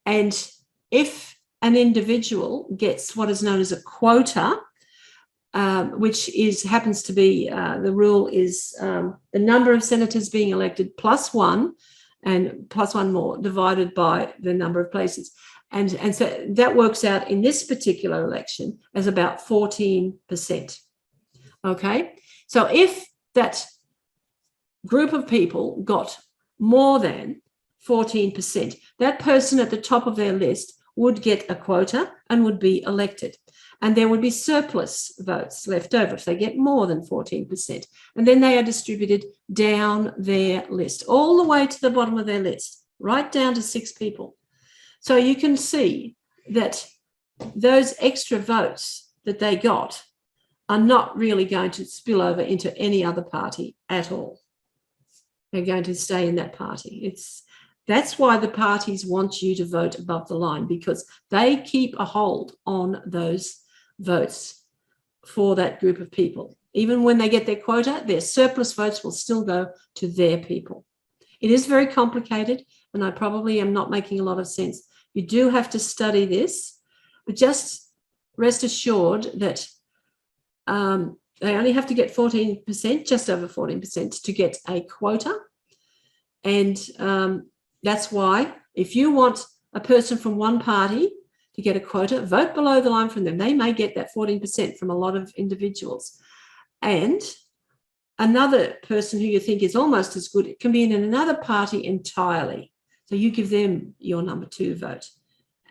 And if an individual gets what is known as a quota, which happens to be the rule is the number of senators being elected plus 1 and plus 1 more divided by the number of places. And so that works out in this particular election as about 14%. Okay, so if that group of people got more than 14%, that person at the top of their list would get a quota and would be elected. And there would be surplus votes left over if they get more than 14%. And then they are distributed down their list, all the way to the bottom of their list, right down to 6 people. So you can see that those extra votes that they got are not really going to spill over into any other party at all. They're going to stay in that party. That's why the parties want you to vote above the line, because they keep a hold on those votes for that group of people. Even when they get their quota, their surplus votes will still go to their people. It is very complicated, and I probably am not making a lot of sense. You do have to study this, but just rest assured that they only have to get 14%, just over 14%, to get a quota. And that's why if you want a person from one party to get a quota, vote below the line from them. They may get that 14% from a lot of individuals. And another person who you think is almost as good, it can be in another party entirely. So you give them your number 2 vote,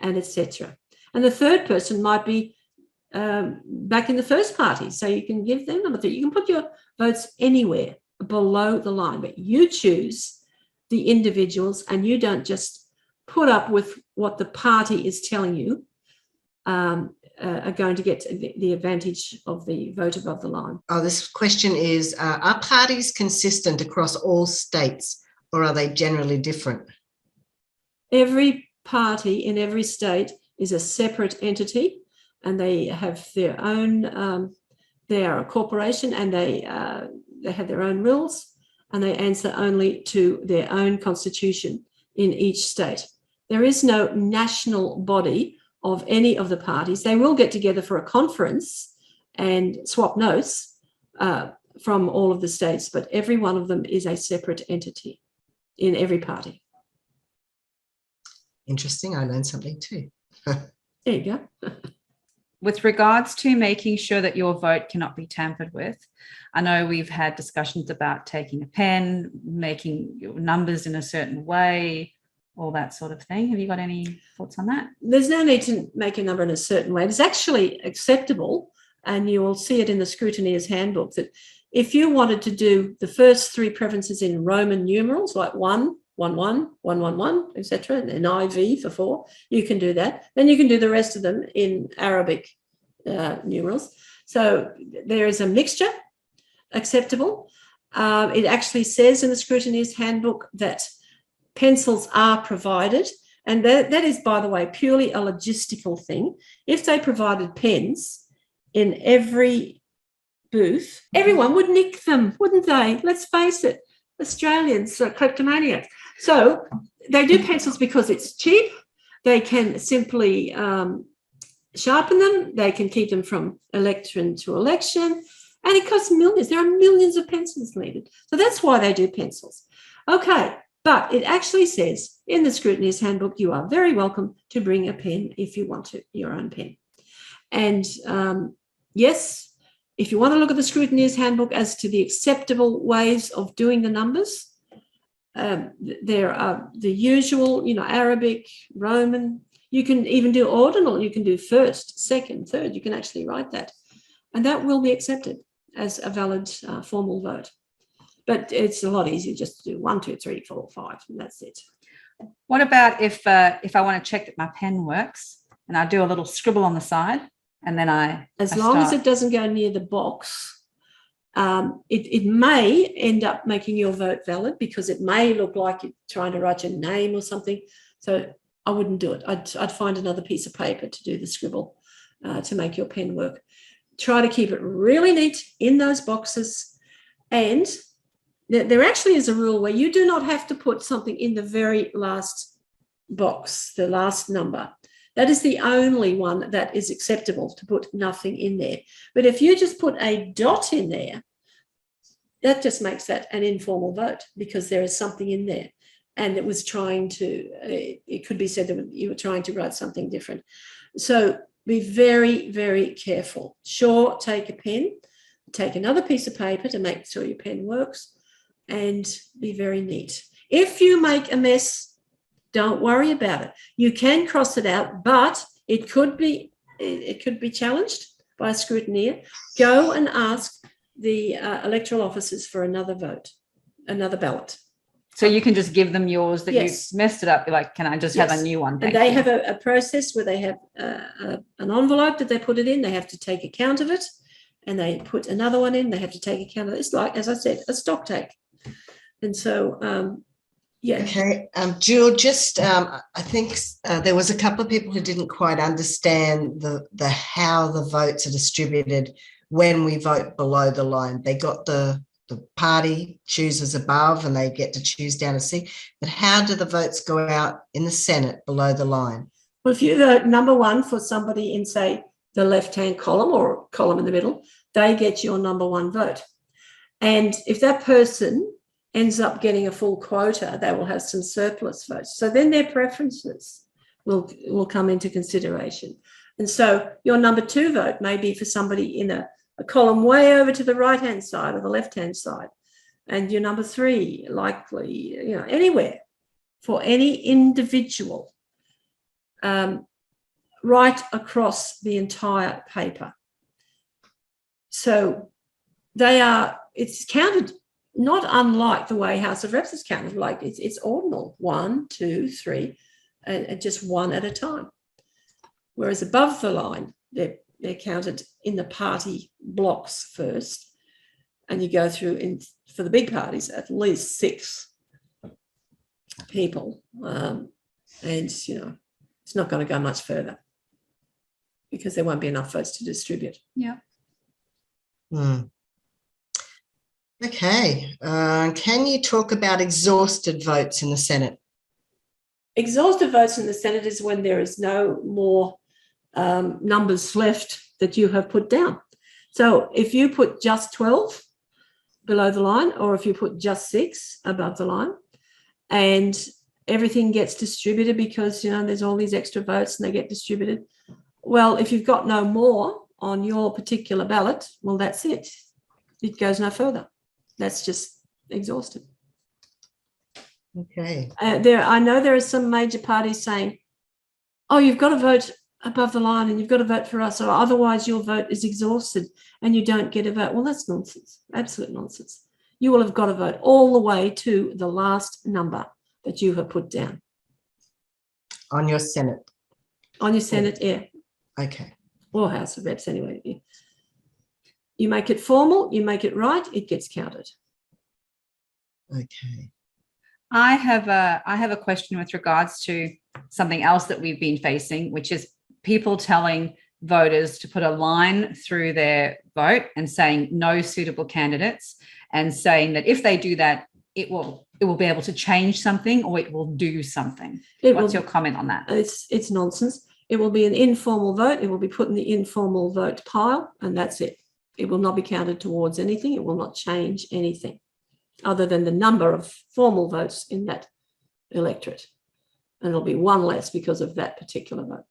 and etc. And the third person might be back in the first party. So you can give them number 3. You can put your votes anywhere below the line, but you choose the individuals, and you don't just put up with what the party is telling you are going to get the advantage of the vote above the line. Oh, this question is, are parties consistent across all states, or are they generally different? Every party in every state is a separate entity, and they have their own, they are a corporation, and they have their own rules, and they answer only to their own constitution in each state. There is no national body of any of the parties. They will get together for a conference and swap notes from all of the states, but every one of them is a separate entity in every party. Interesting. I learned something too. There you go. With regards to making sure that your vote cannot be tampered with, I know we've had discussions about taking a pen, making your numbers in a certain way, all that sort of thing. Have you got any thoughts on that? There's no need to make a number in a certain way. It's actually acceptable, and you will see it in the scrutineer's handbook, that if you wanted to do the first 3 preferences in Roman numerals, like 1, 1, 1, 1, 1, 1, etc., and IV for 4, you can do that. Then you can do the rest of them in Arabic numerals. So there is a mixture acceptable. It actually says in the scrutineer's handbook that pencils are provided, And that is, by the way, purely a logistical thing. If they provided pens in every booth, everyone would nick them, wouldn't they? Let's face it, Australians are kleptomaniacs. So they do pencils because it's cheap. They can simply sharpen them. They can keep them from election to election. And it costs millions. There are millions of pencils needed. So that's why they do pencils. Okay, but it actually says in the Scrutineer's Handbook, you are very welcome to bring a pen if you want to, your own pen. And yes, if you want to look at the Scrutineer's Handbook as to the acceptable ways of doing the numbers, there are the usual, Arabic, Roman. You can even do ordinal. You can do first, second, third. You can actually write that. And that will be accepted as a valid formal vote. But it's a lot easier just to do 1, 2, 3, 4, 5, and that's it. What about if I want to check that my pen works and I do a little scribble on the side and then as long as it doesn't go near the box, it may end up making your vote valid because it may look like you're trying to write your name or something. So I wouldn't do it. I'd find another piece of paper to do the scribble to make your pen work. Try to keep it really neat in those boxes. And there actually is a rule where you do not have to put something in the very last box, the last number. That is the only one that is acceptable, to put nothing in there. But if you just put a dot in there, that just makes that an informal vote because there is something in there. And it was trying to, it could be said that you were trying to write something different. So be very, very careful. Sure, take a pen, take another piece of paper to make sure your pen works, and be very neat. If you make a mess, don't worry about it. You can cross it out, but it could be challenged by a scrutineer. Go and ask the electoral officers for another vote, another ballot. So you can just give them yours that Yes. you messed it up. You're like, can I just have a new one? And they have a process where they have an envelope that they put it in. They have to take account of it, and they put another one in. They have to take account of it. It's like, as I said, a stock take. And so, yeah. Okay, Jill, just I think there was a couple of people who didn't quite understand the how the votes are distributed when we vote below the line. They got the party chooses above and they get to choose down to C. But how do the votes go out in the Senate below the line? Well, if you vote number one for somebody in, say, the left-hand column or column in the middle, they get your number one vote. And if that person ends up getting a full quota, they will have some surplus votes. So then their preferences will come into consideration. And so your number two vote may be for somebody in a column way over to the right-hand side or the left-hand side. And your number three, likely, anywhere for any individual right across the entire paper. So it's counted not unlike the way House of Reps is counted, like it's ordinal, 1, 2, 3, and just one at a time. Whereas above the line, they're counted in the party blocks first, and you go through for the big parties at least 6 people, and it's not going to go much further because there won't be enough votes to distribute. Yeah. Okay. Can you talk about exhausted votes in the Senate? Exhausted votes in the Senate is when there is no more numbers left that you have put down. So if you put just 12 below the line, or if you put just 6 above the line, and everything gets distributed because, there's all these extra votes and they get distributed. Well, if you've got no more on your particular ballot, well, that's it. It goes no further. That's just exhausted. Okay. I know there are some major parties saying, oh, you've got to vote above the line and you've got to vote for us, or otherwise your vote is exhausted and you don't get a vote. Well, that's nonsense, absolute nonsense. You will have got to vote all the way to the last number that you have put down. On your Senate? On your Senate, yeah. Okay. Or House of Reps, anyway. You make it formal, you make it right, it gets counted. Okay. I have a question with regards to something else that we've been facing, which is people telling voters to put a line through their vote and saying no suitable candidates, and saying that if they do that, it will be able to change something, or it will do something. What's your comment on that? It's nonsense. It will be an informal vote. It will be put in the informal vote pile, and that's it. It will not be counted towards anything. It will not change anything other than the number of formal votes in that electorate. And it'll be one less because of that particular vote.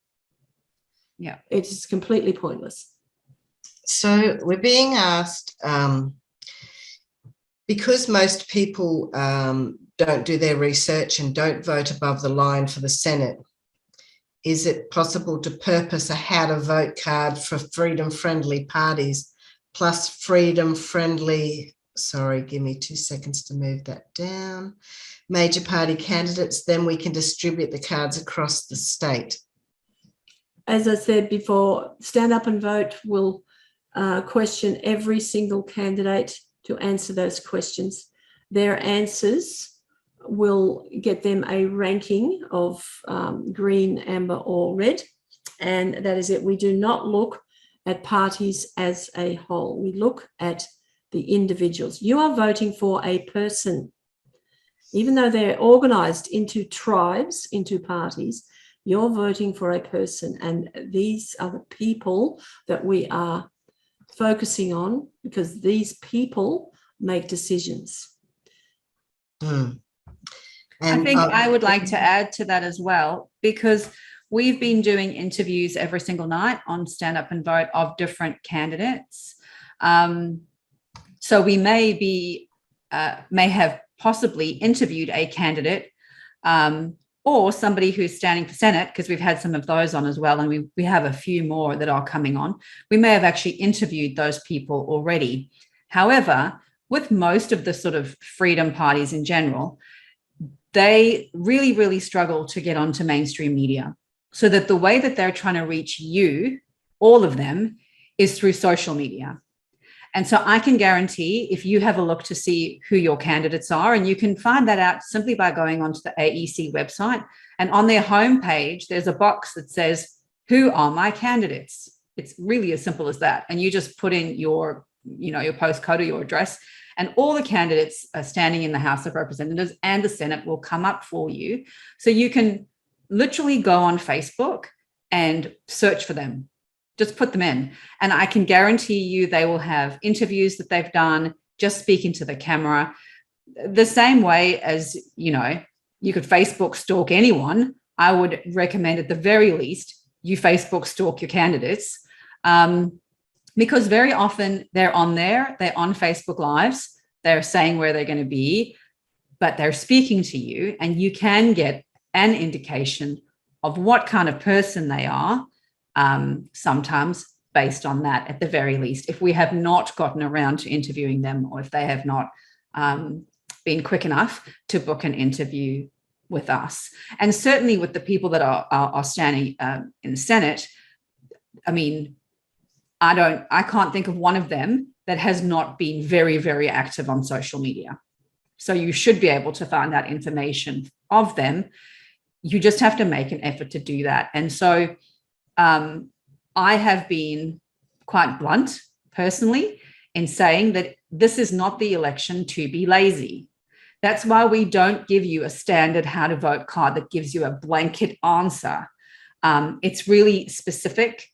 Yeah. It's completely pointless. So we're being asked, because most people don't do their research and don't vote above the line for the Senate, is it possible to purpose a how to vote card for freedom-friendly parties plus freedom-friendly, sorry, give me 2 seconds to move that down, major party candidates? Then we can distribute the cards across the state. As I said before, Stand Up and Vote will question every single candidate to answer those questions. Their answers will get them a ranking of green, amber, or red. And that is it. We do not look at parties as a whole. We look at the individuals. You are voting for a person. Even though they're organized into tribes, into parties, you're voting for a person. And these are the people that we are focusing on, because these people make decisions. And I think I would like to add to that as well, because we've been doing interviews every single night on Stand Up and Vote of different candidates. So we may have possibly interviewed a candidate or somebody who's standing for Senate, because we've had some of those on as well, and we have a few more that are coming on. We may have actually interviewed those people already. However, with most of the sort of freedom parties in general, they really, really struggle to get onto mainstream media. So that the way that they're trying to reach you, all of them, is through social media. And so I can guarantee, if you have a look to see who your candidates are, and you can find that out simply by going onto the AEC website, and on their homepage, there's a box that says, who are my candidates? It's really as simple as that. And you just put in your postcode or your address, and all the candidates are standing in the House of Representatives and the Senate will come up for you. So you can literally go on Facebook and search for them. Just put them in. And I can guarantee you they will have interviews that they've done, just speaking to the camera. The same way as, you could Facebook stalk anyone, I would recommend at the very least you Facebook stalk your candidates. Because very often they're on Facebook Lives, they're saying where they're going to be, but they're speaking to you, and you can get an indication of what kind of person they are, sometimes based on that at the very least, if we have not gotten around to interviewing them, or if they have not been quick enough to book an interview with us. And certainly with the people that are standing in the Senate, I mean, I can't think of one of them that has not been very, very active on social media. So you should be able to find that information of them. You just have to make an effort to do that. And so I have been quite blunt personally in saying that this is not the election to be lazy. That's why we don't give you a standard how to vote card that gives you a blanket answer. It's really specific.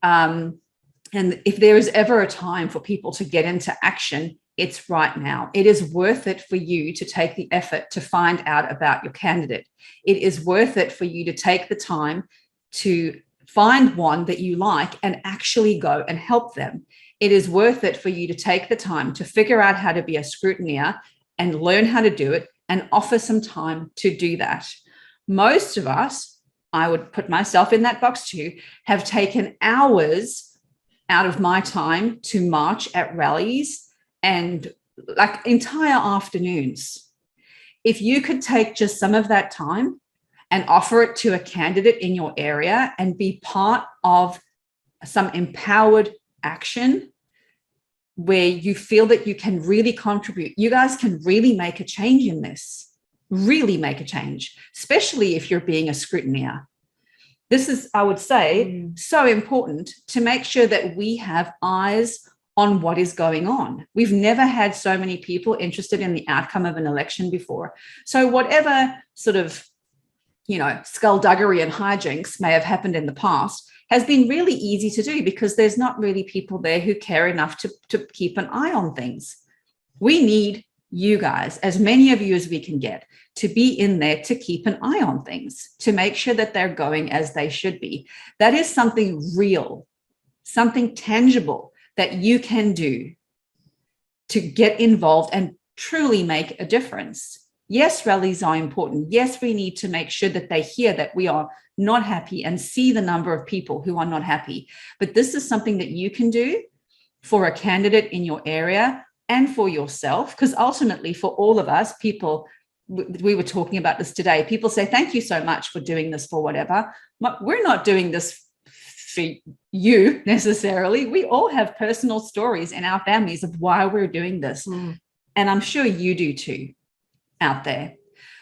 And if there is ever a time for people to get into action, it's right now. It is worth it for you to take the effort to find out about your candidate. It is worth it for you to take the time to find one that you like and actually go and help them. It is worth it for you to take the time to figure out how to be a scrutineer and learn how to do it and offer some time to do that. Most of us, I would put myself in that box too, have taken hours out of my time to march at rallies and like entire afternoons. If you could take just some of that time and offer it to a candidate in your area and be part of some empowered action where you feel that you can really contribute, you guys can really make a change in this. really make a change, especially if you're being a scrutineer. This is, I would say, so important to make sure that we have eyes on what is going on. We've never had so many people interested in the outcome of an election before. So whatever sort of, skullduggery and hijinks may have happened in the past has been really easy to do because there's not really people there who care enough to keep an eye on things. We need you guys, as many of you as we can get, to be in there to keep an eye on things, to make sure that they're going as they should be. That is something real, something tangible that you can do to get involved and truly make a difference. Yes, rallies are important. Yes, we need to make sure that they hear that we are not happy and see the number of people who are not happy. But this is something that you can do for a candidate in your area and for yourself, because ultimately for all of us, people, we were talking about this today, people say, thank you so much for doing this for whatever. But we're not doing this for you necessarily. We all have personal stories in our families of why we're doing this. And I'm sure you do too out there.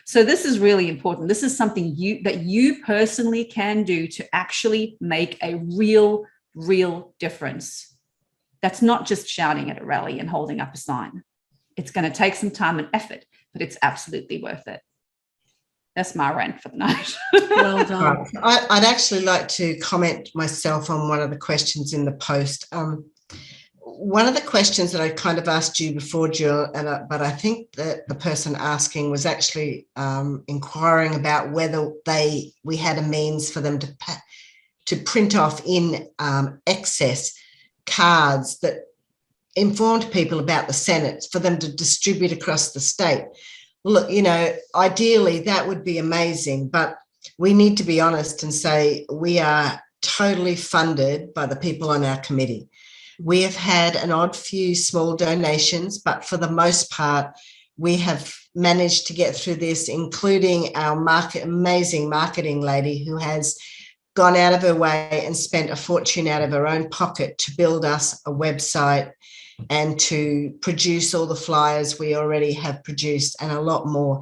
So this is really important. This is something that you personally can do to actually make a real difference. That's not just shouting at a rally and holding up a sign. It's going to take some time and effort, but it's absolutely worth it. That's my rant for the night. Well done. I'd actually like to comment myself on one of the questions in the post. One of the questions that I kind of asked you before, Jill, but I think that the person asking was actually inquiring about whether we had a means for them to print off in excess cards that informed people about the Senate for them to distribute across the state. Look, ideally that would be amazing, but we need to be honest and say we are totally funded by the people on our committee. We have had an odd few small donations, but for the most part, we have managed to get through this, including our amazing marketing lady who has gone out of her way and spent a fortune out of her own pocket to build us a website and to produce all the flyers we already have produced and a lot more.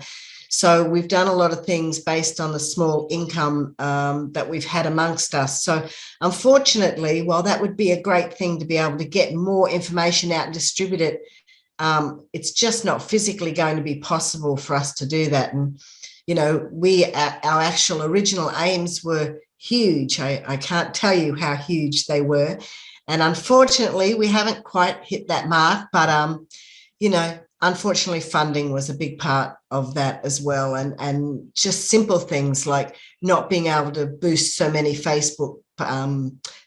So we've done a lot of things based on the small income that we've had amongst us. So unfortunately, while that would be a great thing to be able to get more information out and distribute it, it's just not physically going to be possible for us to do that. And, our actual original aims were huge. I can't tell you how huge they were. And unfortunately, we haven't quite hit that mark. But, unfortunately, funding was a big part of that as well. And just simple things like not being able to boost so many Facebook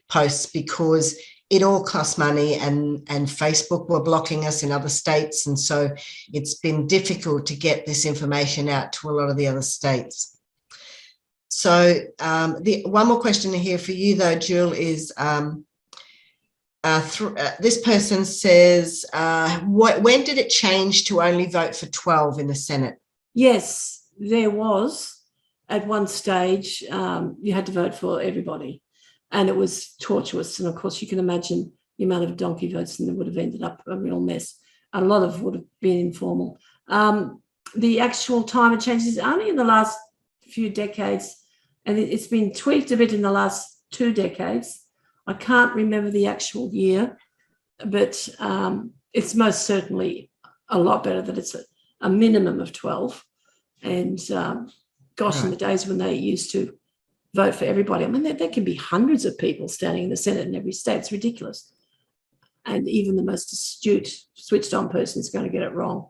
posts because it all costs money and Facebook were blocking us in other states. And so it's been difficult to get this information out to a lot of the other states. So one more question here for you, though, Jill, is this person says, when did it change to only vote for 12 in the Senate? Yes, there was. At one stage, you had to vote for everybody. And it was tortuous. And, of course, you can imagine the amount of donkey votes, and it would have ended up a real mess. A lot of would have been informal. The actual time it changes only in the last few decades, and it's been tweaked a bit in the last 2 decades. I can't remember the actual year, but it's most certainly a lot better that it's a minimum of 12. And, gosh, in the days when they used to vote for everybody, I mean, there can be hundreds of people standing in the Senate in every state. It's ridiculous. And even the most astute, switched-on person is going to get it wrong.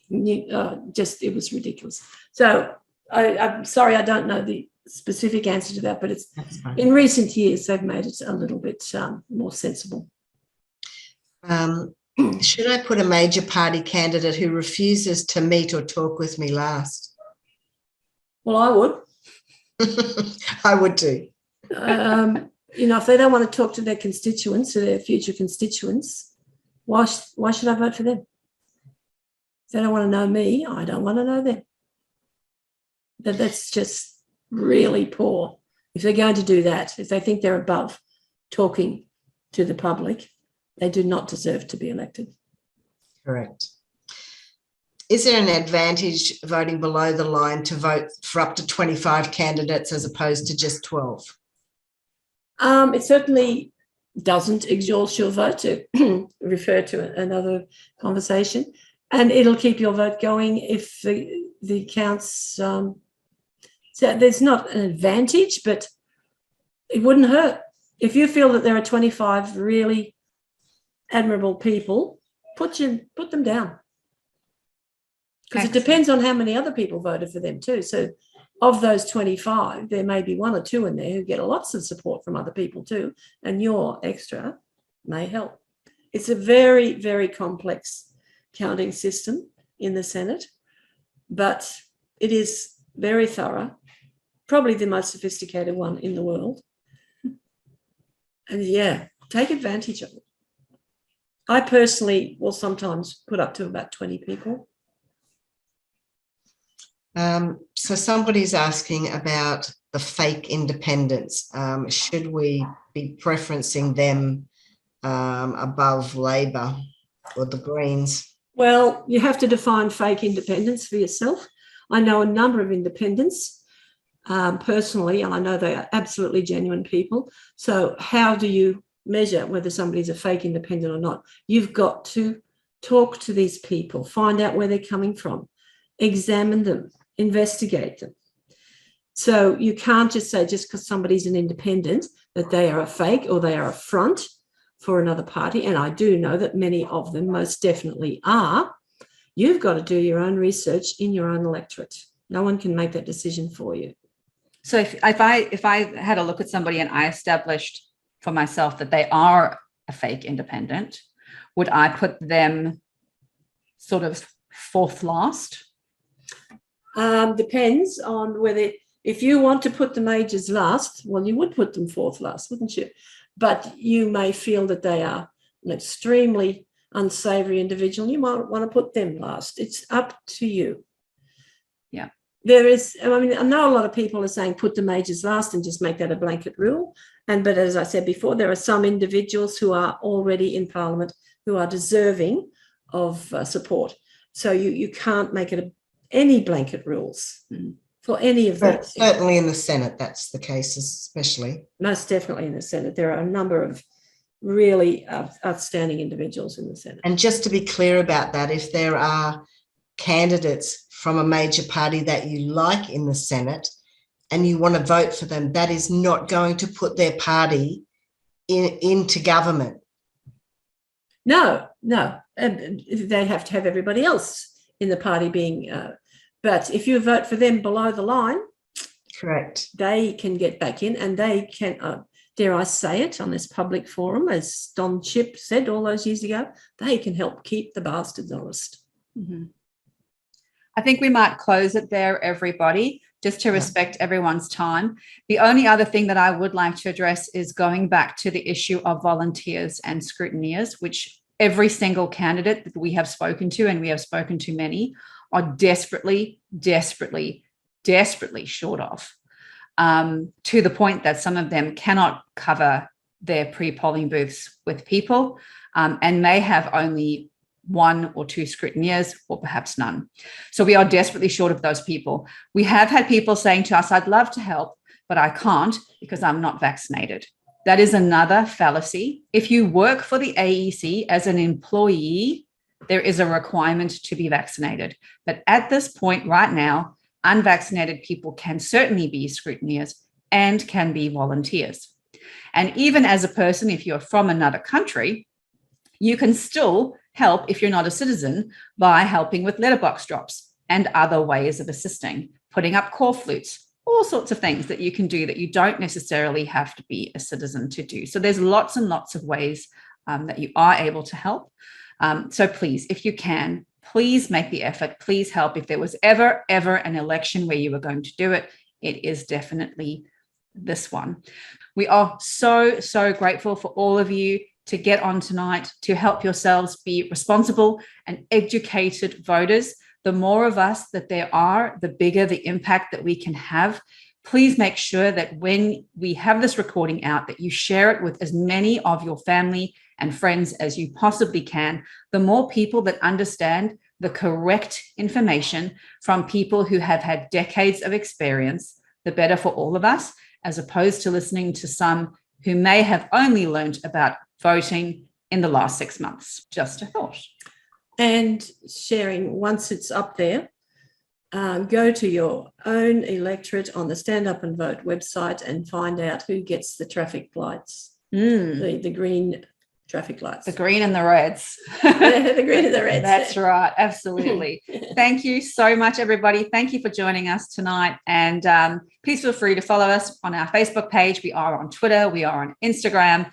It was ridiculous. So I'm sorry, I don't know the specific answer to that, but it's in recent years they've made it a little bit more sensible. Should I put a major party candidate who refuses to meet or talk with me last? Well, I would. I would too. If they don't want to talk to their constituents, to their future constituents, why should I vote for them? If they don't want to know me, I don't want to know them. That's just really poor. If they're going to do that, if they think they're above talking to the public, they do not deserve to be elected. Correct. Is there an advantage voting below the line to vote for up to 25 candidates as opposed to just 12? It certainly doesn't exhaust your vote, to refer to another conversation, and it'll keep your vote going if the counts. So there's not an advantage, but it wouldn't hurt. If you feel that there are 25 really admirable people, put them down. Because it depends on how many other people voted for them too. So of those 25, there may be one or two in there who get lots of support from other people too, and your extra may help. It's a very, very complex counting system in the Senate, but it is very thorough, probably the most sophisticated one in the world. And yeah, take advantage of it. I personally will sometimes put up to about 20 people. So somebody's asking about the fake independents. Should we be preferencing them above Labor or the Greens? Well, you have to define fake independence for yourself. I know a number of independents personally, and I know they are absolutely genuine people. So how do you measure whether somebody's a fake independent or not? You've got to talk to these people, find out where they're coming from, examine them, investigate them. So you can't just say just because somebody's an independent that they are a fake or they are a front for another party. And I do know that many of them most definitely are. You've got to do your own research in your own electorate. No one can make that decision for you. So if I had a look at somebody and I established for myself that they are a fake independent, would I put them sort of fourth last? Depends on whether, if you want to put the majors last, well, you would put them fourth last, wouldn't you? But you may feel that they are an extremely unsavoury individual. You might want to put them last. It's up to you. Yeah. There is, I mean, I know a lot of people are saying put the majors last and just make that a blanket rule. But as I said before, there are some individuals who are already in Parliament who are deserving of support. So you can't make it any blanket rules for any of them. Certainly in the Senate, that's the case, especially. Most definitely in the Senate. There are a number of really outstanding individuals in the Senate. And just to be clear about that, if there are candidates from a major party that you like in the Senate and you want to vote for them, that is not going to put their party into government. No. They have to have everybody else in the party being, but if you vote for them below the line, correct, they can get back in, and they can, dare I say it on this public forum, as Don Chipp said all those years ago, they can help keep the bastards honest. Mm-hmm. I think we might close it there, everybody, just to respect everyone's time. The only other thing that I would like to address is going back to the issue of volunteers and scrutineers, which every single candidate that we have spoken to, and we have spoken to many, are desperately, desperately, desperately short of, to the point that some of them cannot cover their pre-polling booths with people, and may have only one or two scrutineers, or perhaps none. So we are desperately short of those people. We have had people saying to us, I'd love to help, but I can't because I'm not vaccinated. That is another fallacy. If you work for the AEC as an employee, there is a requirement to be vaccinated. But at this point right now, unvaccinated people can certainly be scrutineers and can be volunteers. And even as a person, if you're from another country, you can still help if you're not a citizen by helping with letterbox drops and other ways of assisting, putting up call flutes, all sorts of things that you can do that you don't necessarily have to be a citizen to do. So there's lots and lots of ways that you are able to help. So please, if you can, please make the effort. Please help. If there was ever an election where you were going to do it, it is definitely this one. We are so, so grateful for all of you to get on tonight, to help yourselves be responsible and educated voters. The more of us that there are, the bigger the impact that we can have. Please make sure that when we have this recording out, that you share it with as many of your family and friends as you possibly can. The more people that understand the correct information from people who have had decades of experience, the better for all of us, as opposed to listening to some who may have only learned about voting in the last 6 months. Just a thought. And sharing, once it's up there, go to your own electorate on the Stand Up and Vote website and find out who gets the traffic lights, the green traffic lights. The green and the reds. Yeah, the green and the reds. That's right. Absolutely. Thank you so much, everybody. Thank you for joining us tonight. And please feel free to follow us on our Facebook page. We are on Twitter. We are on Instagram.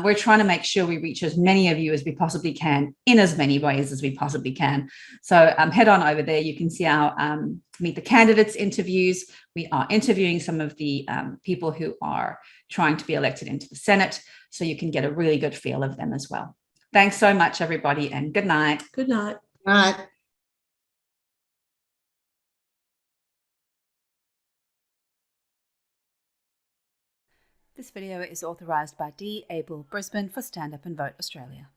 We're trying to make sure we reach as many of you as we possibly can in as many ways as we possibly can. So head on over there. You can see our Meet the Candidates interviews. We are interviewing some of the people who are trying to be elected into the Senate, so you can get a really good feel of them as well. Thanks so much, everybody, and good night. Good night. All right. This video is authorised by D. Abel Brisbane for Stand Up and Vote Australia.